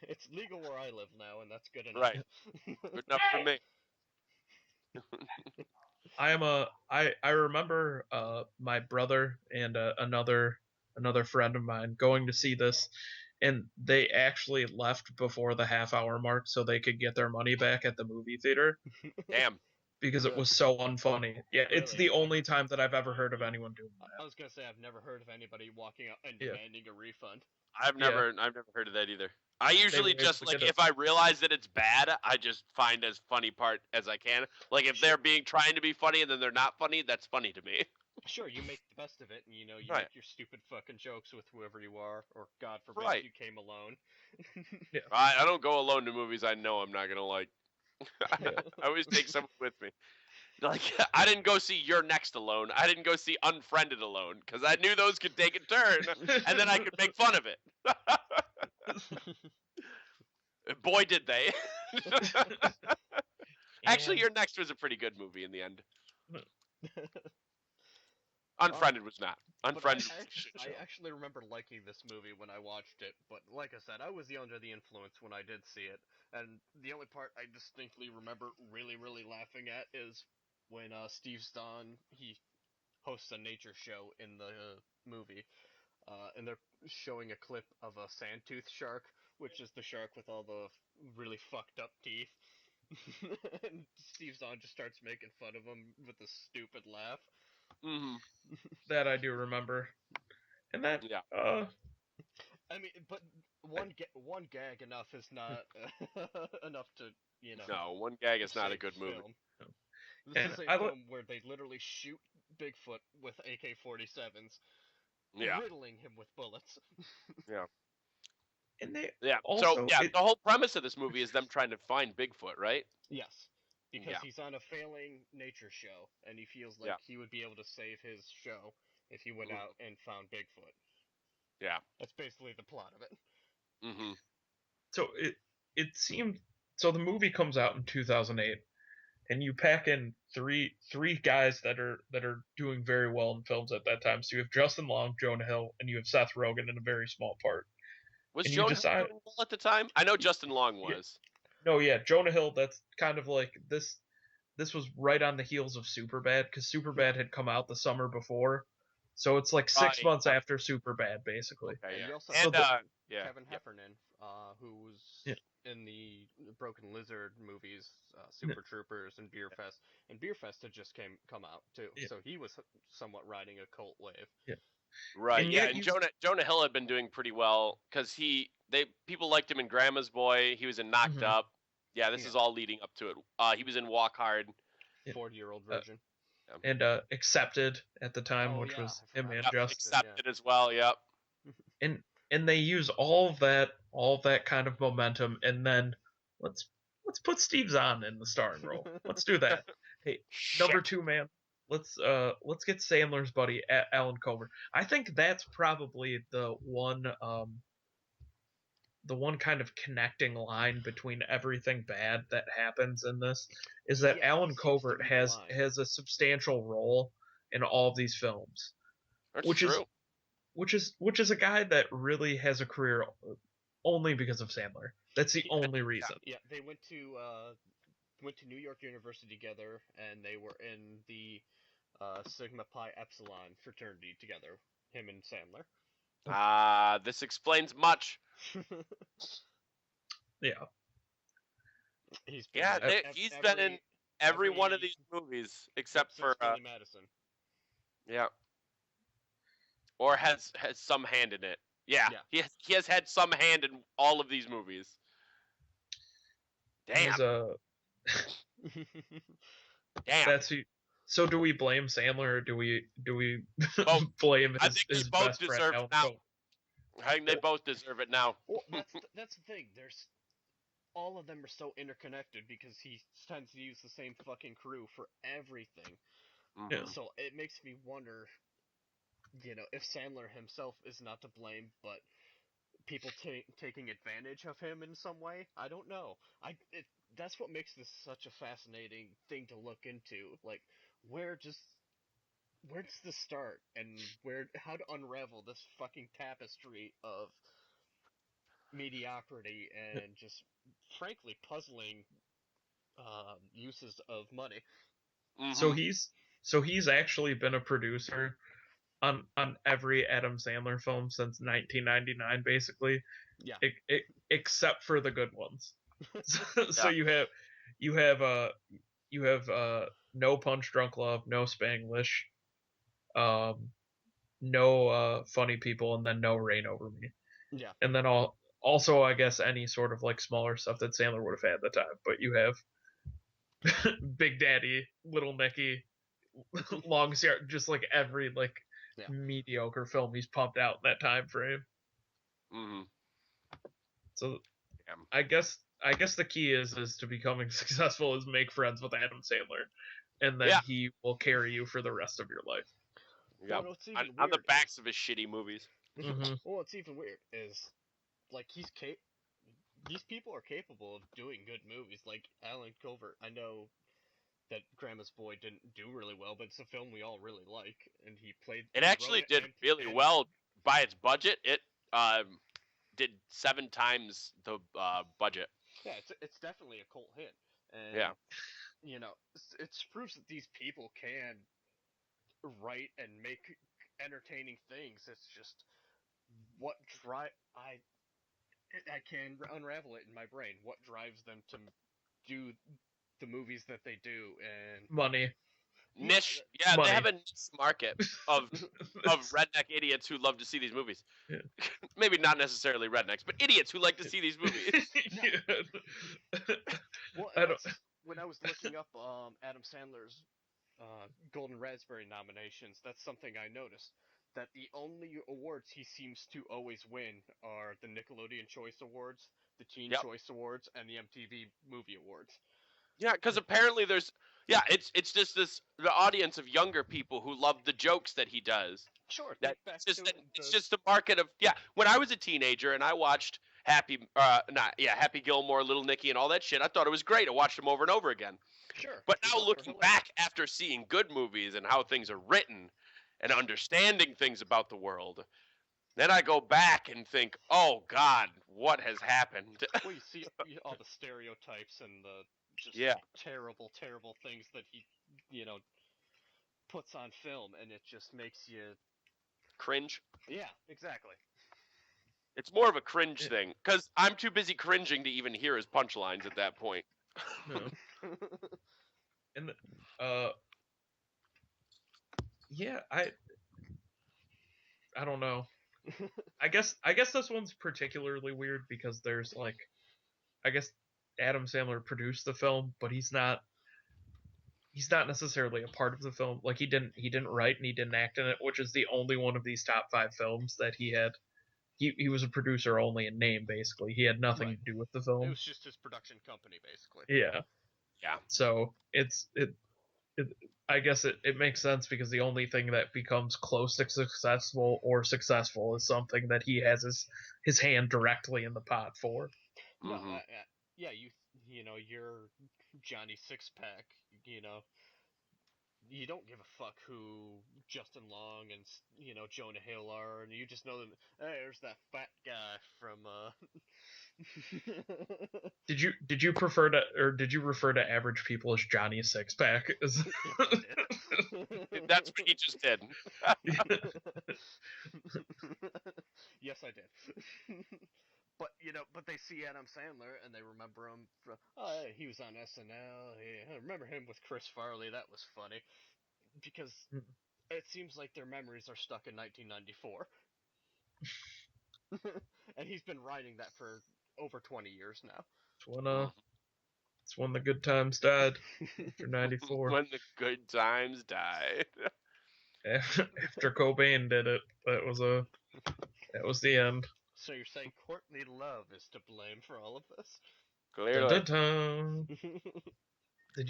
It's legal where I live now, and that's good enough. Right. Good enough for me. I remember my brother and another friend of mine going to see this, and they actually left before the half-hour mark so they could get their money back at the movie theater Damn. because it was so unfunny. Yeah, it's Really? the only time that I've ever heard of anyone doing I that. was gonna say I've never heard of anybody walking out and Yeah. demanding a refund. I've never heard of that either. I They usually were just able to like get if I realize that it's bad, I just find as funny part as I can. Like if they're trying to be funny and then they're not funny, that's funny to me. Sure, you make the best of it, and you Right. make your stupid fucking jokes with whoever you are, or God forbid Right. you came alone. I don't go alone to movies I know I'm not gonna like. Yeah. I always take someone with me. Like I didn't go see You're Next alone. I didn't go see Unfriended alone because I knew those could take a turn, and then I could make fun of it. Boy, did they! Actually, And- Your Next was a pretty good movie in the end. Unfriended was not. Unfriended was a shit show. I actually remember liking this movie when I watched it, but like I said, I was under the influence when I did see it, and the only part I distinctly remember really, really laughing at is when Steve Zahn, he hosts a nature show in the movie, and they're showing a clip of a sandtooth shark, which is the shark with all the really fucked up teeth. And Steve Zahn just starts making fun of him with a stupid laugh. Mm-hmm. that I do remember. And that Yeah. I mean, but one gag enough is not enough to No, one gag is not a save good the movie. film. This And is a I film where they literally shoot Bigfoot with AK-47s, Yeah. riddling him with bullets. and they Yeah. also So yeah, the whole premise of this movie is them trying to find Bigfoot, right? Yes, because Yeah. he's on a failing nature show, and he feels like Yeah. he would be able to save his show if he went Mhm. out and found Bigfoot. Yeah. That's basically the plot of it. Mm-hmm. so it seemed so the movie comes out in 2008, and you pack in three guys that are doing very well in films at that time. So you have Justin Long, Jonah Hill, and you have Seth Rogen in a very small part. Was And you Jonah decide- Hill doing well at the time? I know Justin Long Yeah. was. No, yeah, Jonah Hill. That's kind of like this. This was right on the heels of Superbad because Superbad had come out the summer before, so it's like 6 Right. months after Superbad, basically. Okay, And yeah. you also And have yeah. Kevin yeah. Heffernan, who's Yeah. in the Broken Lizard movies, Super Troopers, and Beer Fest. And Beer Fest had just come out too, Yeah. so he was somewhat riding a cult wave. Right. And yeah. yet And you- Jonah Hill had been doing pretty well because people liked him in Grandma's Boy. He was in Knocked Mhm. Up. Yeah. This Yeah. is all leading up to it. He was in Walk Hard. Yeah. 40-year-old virgin. And Accepted at the time, Oh, which yeah, was I him forgot and about Yep, Justin. Accepted as well. Yep. And they use all of that kind of momentum, and then let's put Steve Zahn in the starring role. Let's do that. Hey, number Shit. 2 man. Let's get Sandler's buddy Alan Comer. I think that's probably the one kind of connecting line between everything bad that happens in this is that Yeah, Alan seems to Covert be the has line. has a substantial role in all of these films, That's which true. is a guy that really has a career only because of Sandler. That's the only reason. Yeah, they went to New York University together, and they were in the Sigma Pi Epsilon fraternity together. Him and Sandler. This explains much. Yeah. He's been Yeah, in he's been in every one of every these movies yep, except since for Billy Madison. yeah, or has some hand in it. Yeah, Yeah. he has had some hand in all of these movies. He's Damn, a damn. that's who. So do we blame Sandler or do we Both. blame I think they his both best friend deserve it Alan now. Covert? I think they both deserve it now. Well, that's the thing. There's all of them are so interconnected because he tends to use the same fucking crew for everything. Yeah. Mhm. So it makes me wonder, if Sandler himself is not to blame, but people taking advantage of him in some way. I don't know. That's what makes this such a fascinating thing to look into. Like, where just where does this start, and how to unravel this fucking tapestry of mediocrity and just frankly puzzling uses of money. So Mhm. he's actually been a producer on every Adam Sandler film since 1999, basically, Yeah. except for the good ones. So Yeah. you have you have No Punch Drunk Love, No Spanglish, um, no Funny People, and then No Rain Over Me, Yeah. and then also I guess any sort of like smaller stuff that Sandler would have had at the time. But you have Big Daddy, Little Nicky, Long Cigar, just like every like Yeah. mediocre film he's pumped out in that time frame. Mhm. So Damn. I guess the key is to becoming successful is make friends with Adam Sandler, and then Yeah. he will carry you for the rest of your life. Yeah. Well, what's even On the weird backs of his shitty movies. Mm-hmm. well, what's even weird is like these people are capable of doing good movies. Like Alan Covert, I know that Grandma's Boy didn't do really well, but it's a film we all really like, and he It wrote actually it, did really and well by its budget. It did 7 times the budget. yeah, it's definitely a cult hit, Yeah. and it proves that these people can write and make entertaining things. It's just what drive I can unravel it in my brain. What drives them to do the movies that they do, and Money, yeah, Niche. Yeah, they have money. a niche market of redneck idiots who love to see these movies. Yeah. Maybe not necessarily rednecks, but idiots who like to see these movies. well, I and don't. that's when I was looking up Adam Sandler's Golden Raspberry nominations. That's something I noticed. That the only awards he seems to always win are the Nickelodeon Choice Awards, the Teen Yep. Choice Awards, and the MTV Movie Awards. Yeah, because apparently it's just the audience of younger people who love the jokes that he does. Sure, That think back it's just to it's the just a market of yeah. When I was a teenager and I watched Happy Gilmore, Little Nicky, and all that shit, I thought it was great. I watched them over and over again. sure. But We now thought they were looking hilarious. back after seeing good movies and how things are written and understanding things about the world, then I go back and think, oh God, what has happened? Well, you see all the stereotypes and the just Yeah, terrible, terrible things that he, you know, puts on film, and it just makes you. cringe. Yeah, exactly. It's more of a cringe thing because I'm too busy cringing to even hear his punchlines at that point. No. And uh, yeah, I don't know. I guess this one's particularly weird because there's like I guess Adam Sandler produced the film, but he's not necessarily a part of the film. Like he didn't write and he didn't act in it, which is the only one of these top 5 films that he had. He was a producer only in name, basically. He had nothing Right. to do with the It film. was just his production company, basically. Yeah. Yeah, So I guess it makes sense because the only thing that becomes close to successful is something that he has his hand directly in the pot for. No, Mm-hmm. yeah, you know, you're Johnny Sixpack. You know, you don't give a fuck who Justin Long and Jonah Hill are, and you just know that there's that fat guy from. Did you prefer to or did you refer to average people as Johnny Sixpack? Yes, I did. That's what he just did. Yes, I did. But they see Adam Sandler and they remember him from. Oh, yeah, he was on SNL. Yeah, I remember him with Chris Farley. That was funny because it seems like their memories are stuck in 1994, and he's been writing that for over 20 years now. It's when the good times died after '94. When the good times died. After Cobain did it, that was the end. So you're saying Courtney Love is to blame for all of this? Dun, Clearly. dun, dun. Did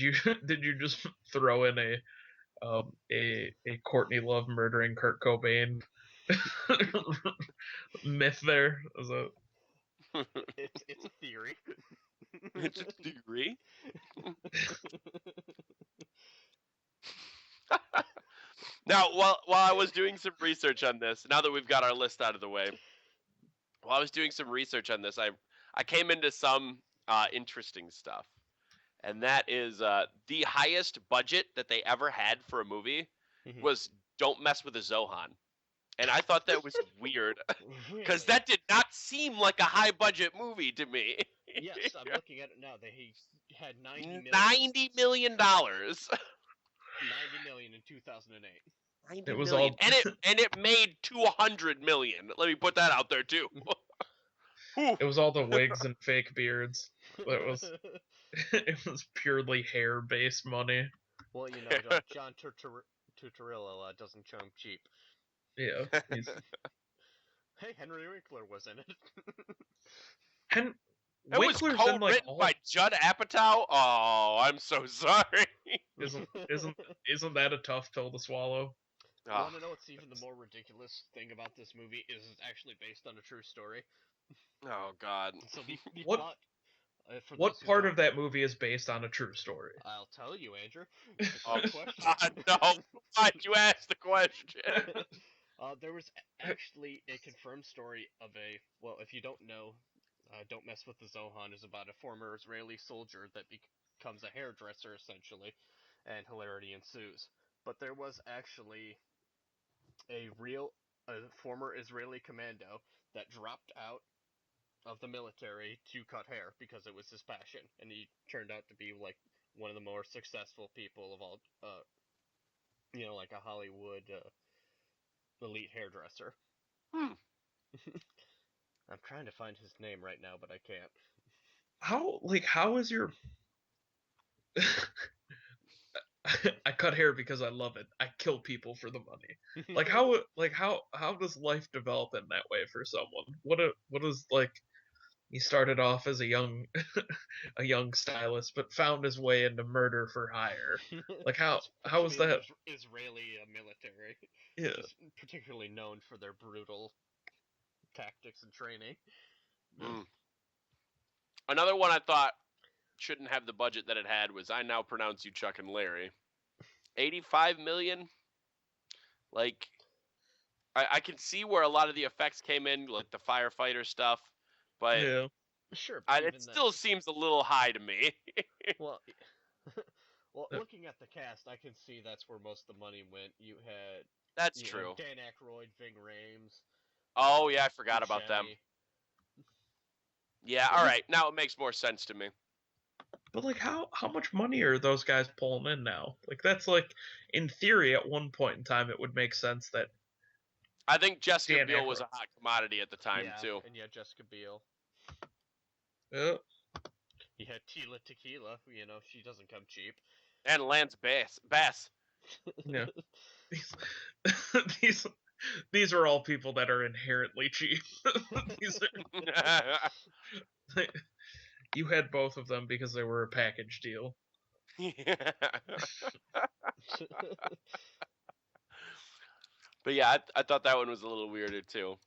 you just throw in a Courtney Love murdering Kurt Cobain myth there? It's a theory. It's a theory. Now, while I was doing some research on this, now that we've got our list out of the way, while I was doing some research on this, I came into some interesting stuff, and that is the highest budget that they ever had for a movie was "Don't Mess with a Zohan," and I thought that was weird because Really? that did not seem like a high budget movie to me. Yes, I'm looking at it now. He had 90 million. $90 million. 90 million in 2008. 90 It was million. all and it made 200 million. Let me put that out there too. it was all the wigs and fake beards. It was purely hair based money. Well, John Turturrillo doesn't come cheap. Yeah. Hey, Henry Winkler was in it. And It was Winkler's in like co-written by Judd Apatow. Oh, I'm so sorry. isn't that a tough pill to swallow? Oh, Want to know what's even the more ridiculous thing about this movie is it's actually based on a true story. oh God. So the What- plot. What part of that movie is based on a true story? I'll tell you, Andrew. Oh Good question. God, no! Why'd you ask the question? There was actually a confirmed story of if you don't know, Don't Mess with the Zohan is about a former Israeli soldier that becomes a hairdresser, essentially, and hilarity ensues. But there was actually a former Israeli commando that dropped out of the military to cut hair because it was his passion, and he turned out to be like one of the more successful people of all, like a Hollywood elite hairdresser. Hmm. I'm trying to find his name right now, but I can't. How is your I cut hair because I love it. I kill people for the money. How does life develop in that way for someone? What is like he started off as a young a young stylist but found his way into murder for hire. Like how is that Israeli military? Yeah. Just particularly known for their brutal tactics and training. Mm. Another one I thought shouldn't have the budget that it had was I Now Pronounce You Chuck and Larry. 85 million? Like, I can see where a lot of the effects came in, like the firefighter stuff, but Yeah. Sure, it still seems a little high to me. Well, looking at the cast, I can see that's where most of the money went. You had That's true. Dan Aykroyd, Ving Rhames. Oh yeah, I forgot about them. Yeah, all right. Now it makes more sense to me. But like how much money are those guys pulling in now? Like that's like in theory at one point in time it would make sense that I think Jessica Dan Biel was Aykroyd. a hot commodity at the time too. And Jessica Biel. Yeah. You had Tila Tequila. She doesn't come cheap. And Lance Bass. Yeah. These are all people that are inherently cheap. You had both of them because they were a package deal. But yeah, I thought that one was a little weirder too.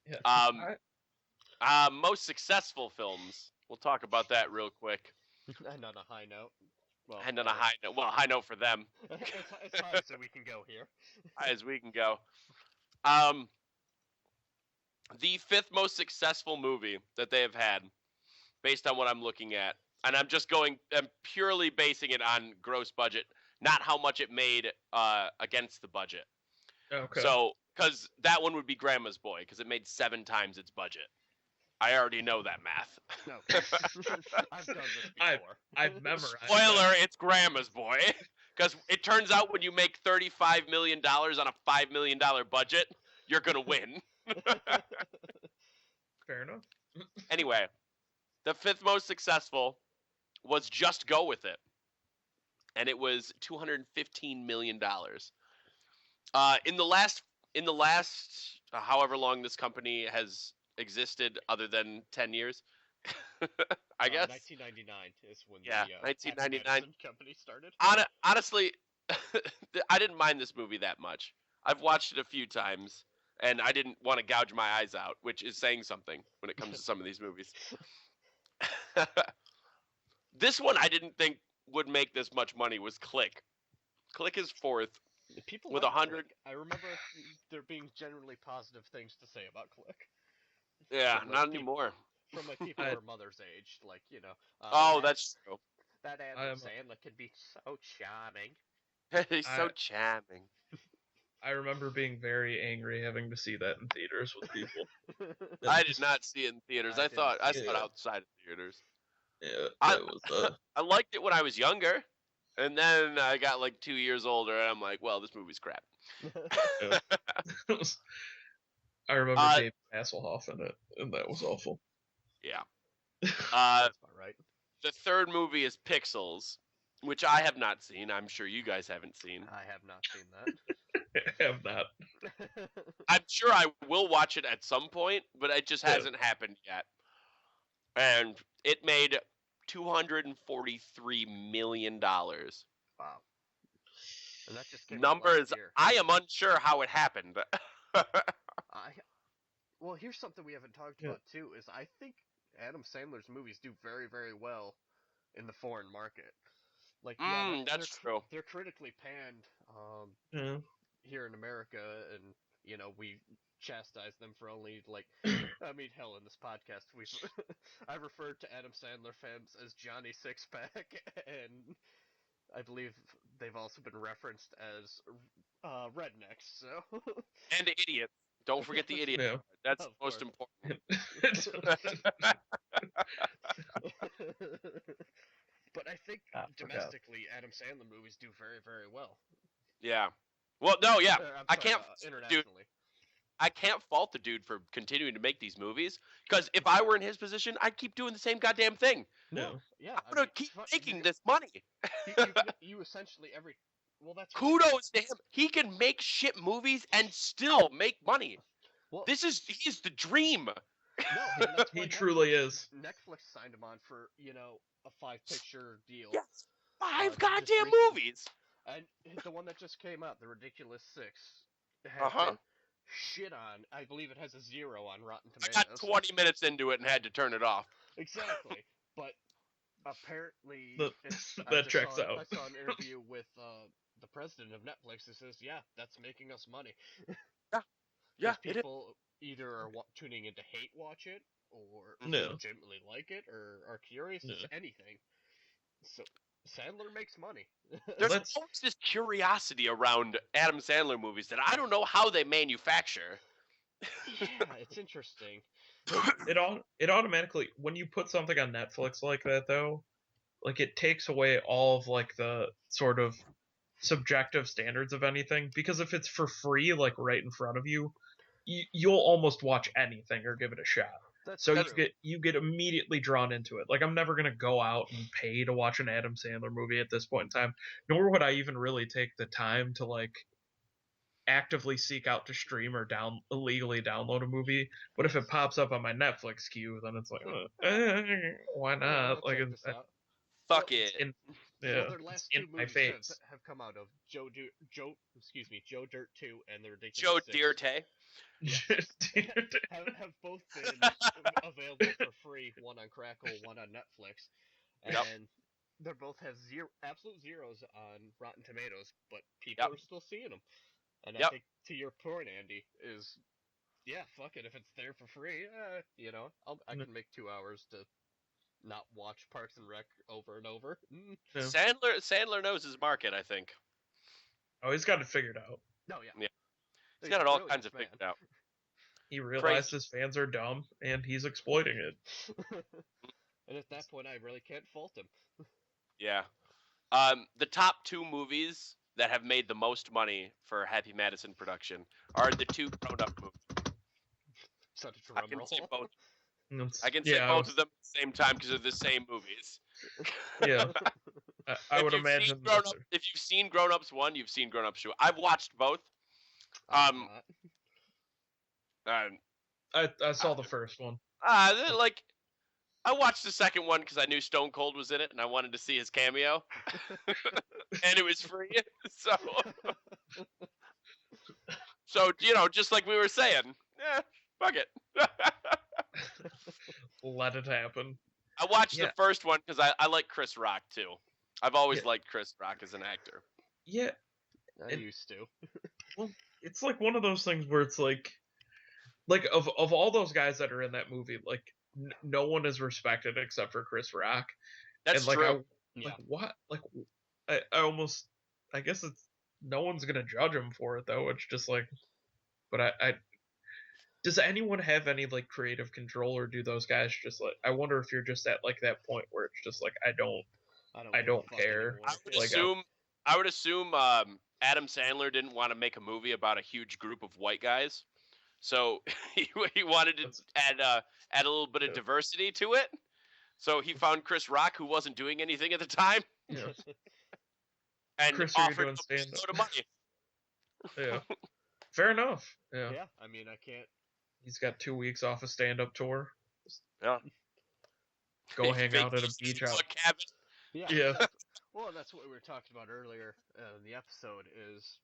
Yeah. Most successful films. We'll talk about that real quick. And on a high note. Well, And on a high note. Well, high note for them. as high as we can go here. High as we can go. The fifth most successful movie that they have had, based on what I'm looking at, and I'm purely basing it on gross budget, not how much it made against the budget. Okay. So, because that one would be Grandma's Boy, because it made 7 times its budget. I already know that math. No, I've done this before. I've memorized. Spoiler: it's Grandma's Boy, because it turns out when you make $35 million on a $5 million budget, you're gonna win. Fair enough. Anyway, the fifth most successful was Just Go With It, and it was $215 million. In the last however long this company has existed, other than 10 years, I guess. 1999 is when the 1999 Madison company started. Honestly, I didn't mind this movie that much. I've watched it a few times, and I didn't want to gouge my eyes out, which is saying something when it comes to some of these movies. This one I didn't think would make this much money was Click. Click is fourth People with like 100. Click. I remember there being generally positive things to say about Click. Yeah, From, like, not people- anymore. From like people our mother's age, like Oh, that's true. that Adam Sandler can be so charming. He's so charming. I remember being very angry having to see that in theaters with people. I did not see it in theaters. I saw it it. outside of theaters. Yeah, I- that was I liked it when I was younger, and then I got like 2 years older, and I'm like, well, this movie's crap. I remember David Hasselhoff in it, and that was awful. Yeah. That's about right. The third movie is Pixels, which I have not seen. I'm sure you guys haven't seen. I have not seen that. I have not. I'm sure I will watch it at some point, but it just hasn't happened yet. And it made $243 million. Wow. And that just came out Numbers, last year. I am unsure how it happened. Well, here's something we haven't talked about too, is I think Adam Sandler's movies do very, very well in the foreign market. Like, that's true. They're critically panned here in America, and we chastise them for only I mean, hell, in this podcast I've referred to Adam Sandler fans as Johnny Sixpack, and I believe they've also been referenced as rednecks. So And idiots. Don't forget the idiot. Yeah. That's Of most course. important. But I think domestically, Adam Sandler movies do very, very well. Yeah. Well, no, yeah. I'm sorry, internationally. I can't fault the dude for continuing to make these movies, because if I were in his position, I'd keep doing the same goddamn thing. No. Yeah, I'm gonna keep making this money. You essentially that's Kudos to him. He can make shit movies and still make money. Well, He is the dream. No, that's why He truly is. Netflix signed him on for a 5-picture deal. Yes. 5 just goddamn recently. movies. And the one that just came out, The Ridiculous Six, Uh-huh. has been shit on. I believe it has a 0 on Rotten I Tomatoes. got 20 minutes into it and had to turn it off. Exactly, but apparently that checks out. I saw an interview with the president of Netflix who says, "Yeah, that's making us money." Yeah, people either are tuning in to hate watch it, or legitimately like it, or are curious. It's anything. So Sandler makes money. There's always this curiosity around Adam Sandler movies that I don't know how they manufacture. Yeah, it's interesting. It automatically, when you put something on Netflix like that, though, like, it takes away all of like the sort of subjective standards of anything, because if it's for free, like right in front of you, you'll almost watch anything or give it a shot. That's you get immediately drawn into it. Like, I'm never gonna go out and pay to watch an Adam Sandler movie at this point in time, nor would I even really take the time to like actively seek out to stream or illegally download a movie. But if it pops up on my Netflix queue, then it's like, why not? Like, Fuck it. Yeah, Well, their it's last in two my movies face. have come out of Joe Dirt 2 and The Joe Ridiculous Six. Dierte. Yes. have both been available for free, one on Crackle, one on Netflix, Yep. and they both have absolute zeros on Rotten Tomatoes, but people Yep. are still seeing them. And I Yep. think to your point, Andy, is yeah, fuck it, if it's there for free, I can make 2 hours to not watch Parks and Rec over and over. Yeah. Sandler knows his market, I think. Oh, he's got it figured out. No, yeah. Yeah. He's got it all kinds of man. figured out. He realized Crazy. his fans are dumb, and he's exploiting it. And at that point, I really can't fault him. Yeah. The top 2 movies that have made the most money for Happy Madison production are the 2 grown-up movies. Such a I drum can roll. say both. It's- I can yeah, say I both was- of them at the same time because they're the same movies. Yeah. I would imagine. If you've seen Grown Ups 1, you've seen Grown Ups 2. I've watched both. I I saw the first one. Like, I watched the second one because I knew Stone Cold was in it and I wanted to see his cameo, and it was free. So just like we were saying, fuck it. Let it happen. I watched Yeah. the first one because I like Chris Rock too. I've always Yeah. liked Chris Rock as an actor. Yeah, I used to. well, it's like one of those things where it's like of all those guys that are in that movie, like no one is respected except for Chris Rock. That's and like true. what? Like I almost, I guess it's no one's gonna judge him for it though. It's just like, but I does anyone have any like creative control, or do those guys just like? I wonder if you're just at like that point where it's just like I don't care. I would assume Adam Sandler didn't want to make a movie about a huge group of white guys, so he wanted to add a little bit of diversity to it. So he found Chris Rock, who wasn't doing anything at the time, and Chris, offered him a load of money. Yeah, fair enough. Yeah. Yeah, I mean, I can't. He's got 2 weeks off a stand-up tour. Yeah. Go hang out at a beach house. Cabin. Yeah. Well, that's what we were talking about earlier in the episode. Is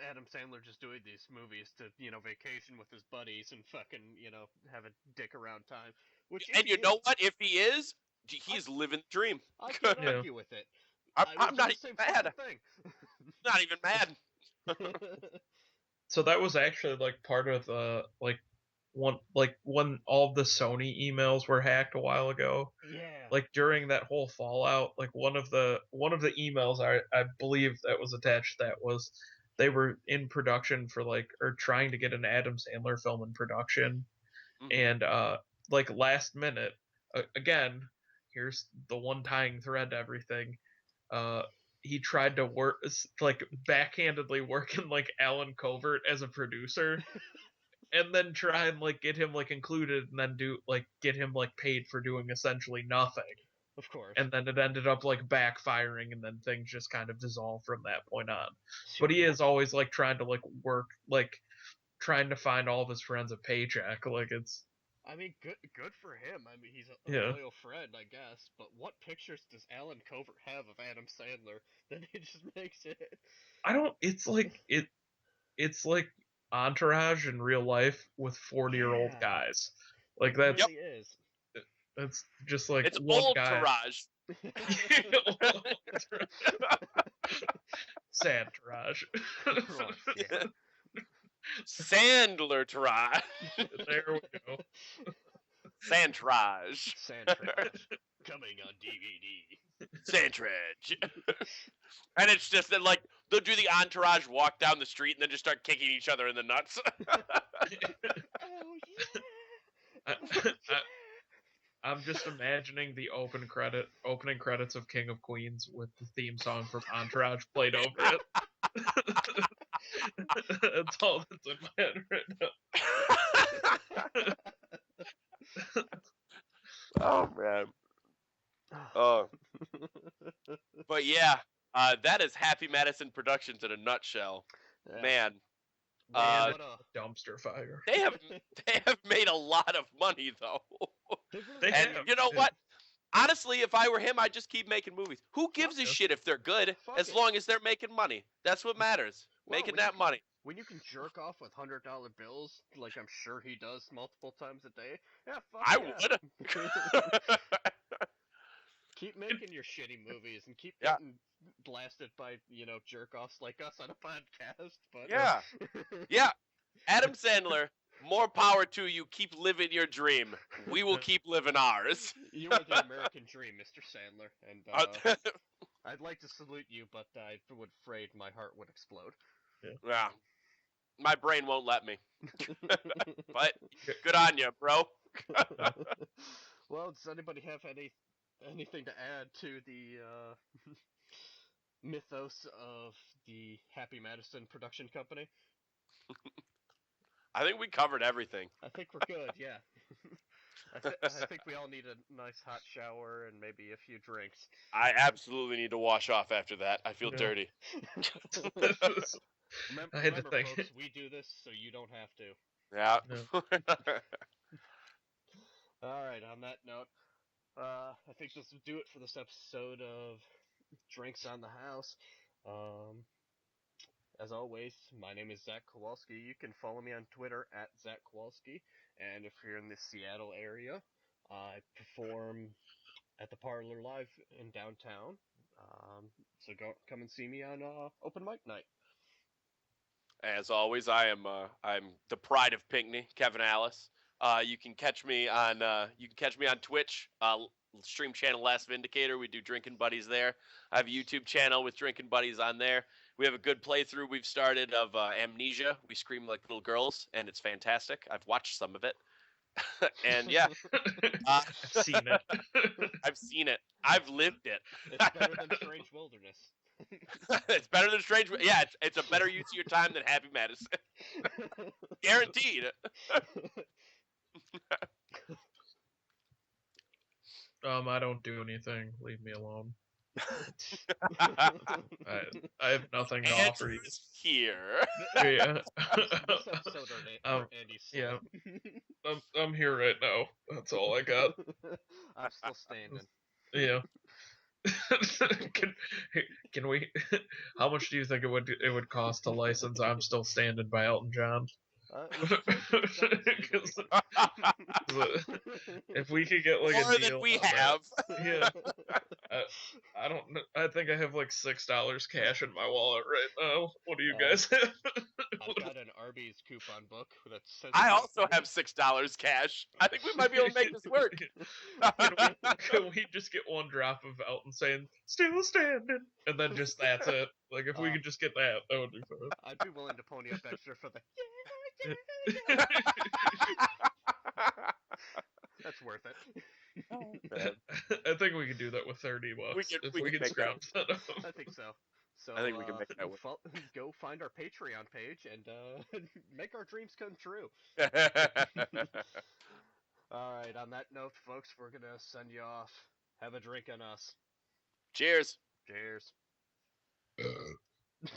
Adam Sandler just doing these movies to vacation with his buddies and fucking have a dick around time? And you know what? If he is, he's living the dream. I can't argue with it. I'm not even mad. Not even mad. So that was actually like part of the when all the Sony emails were hacked a while ago. Yeah. Like during that whole fallout, like one of the emails I believe that was attached, that was they were in production for or trying to get an Adam Sandler film in production, and like last minute, again, here's the one tying thread to everything. He tried to work backhandedly working Alan Covert as a producer, and then try and get him included, and then get him paid for doing essentially nothing. Of course. And then it ended up backfiring, and then things just kind of dissolved from that point on. But he is always trying to work, trying to find all of his friends a paycheck. It's. I mean, good for him. I mean, he's a loyal friend, I guess. But what pictures does Alan Covert have of Adam Sandler that he just makes it? I don't. It's It's like Entourage in real life with 40-year-old guys. That's. Really is. It's just it's one old guy. Sandtourage. Sandler Tourage. There we go. Sandtrage. Coming on DVD. Sandtrage. And it's just that they'll do the Entourage walk down the street and then just start kicking each other in the nuts. I'm just imagining the opening credits of King of Queens with the theme song from Entourage played over it. That's all that's in my head right now. Oh man. Oh. But yeah, that is Happy Madison Productions in a nutshell. Yeah. Man. What a dumpster fire. They have made a lot of money though. They and have. You know what? Honestly, if I were him, I'd just keep making movies. Who gives a yeah. shit if they're good, Fuck as it. long as they're making money? That's what matters. Well, Making when you that money. When you can jerk off with $100 bills, like I'm sure he does multiple times a day, yeah, fuck I yeah. would. Keep making your shitty movies and keep Yeah. getting blasted by, jerk offs like us on a podcast. But Yeah. Yeah. Adam Sandler, more power to you. Keep living your dream. We will keep living ours. You are the American dream, Mr. Sandler, and I'd like to salute you, but I would afraid my heart would explode. Yeah. My brain won't let me. But good on you, bro. Well, does anybody have anything to add to the mythos of the Happy Madison production company? I think we covered everything. I think we're good, yeah. I think we all need a nice hot shower and maybe a few drinks. I absolutely need to wash off after that. I feel Yeah. dirty. I had to Remember, think. folks, we do this so you don't have to. Yeah. Alright, on that note, I think this will do it for this episode of Drinks on the House. As always, my name is Zach Kowalski. You can follow me on Twitter at Zach Kowalski. And if you're in the Seattle area, I perform at the Parlor Live in downtown. So come and see me on open mic night. As always, I'm the pride of Pinckney, Kevin Alice. You can catch me on Twitch. Stream channel Last Vindicator. We do Drinking Buddies there. I have a YouTube channel with Drinking Buddies on there. We have a good playthrough we've started of Amnesia. We scream like little girls, and it's fantastic. I've watched some of it, and yeah, I've seen it. I've seen it. I've lived it. It's better than Strange Wilderness. It's better than Strange. Yeah, it's a better use of your time than Happy Madison. Guaranteed. I don't do anything. Leave me alone. I have nothing to offer you. Andrew's here. Yeah. This episode are Andy's yeah. slow. I'm here right now. That's all I got. I'm still standing. Yeah. can we? How much do you think it would cost to license "I'm Still Standing" by Elton John? If we could get like More a deal than we on that. have. Yeah. I don't know. I think I have like $6 cash in my wallet right now. What do you guys have? I've got an Arby's coupon book that says. I also have $6 cash. I think we might be able to make this work. Can we just get one drop of Elton saying "Still Standing" and then just that's it? Like if we could just get that, that would be fun. I'd be willing to pony up extra for the That's worth it. I think we could do that with $30 if we could scrounge that up. I think so. So I think we can make that work. Go find our Patreon page and make our dreams come true. All right. On that note, folks, we're gonna send you off. Have a drink on us. Cheers. Cheers.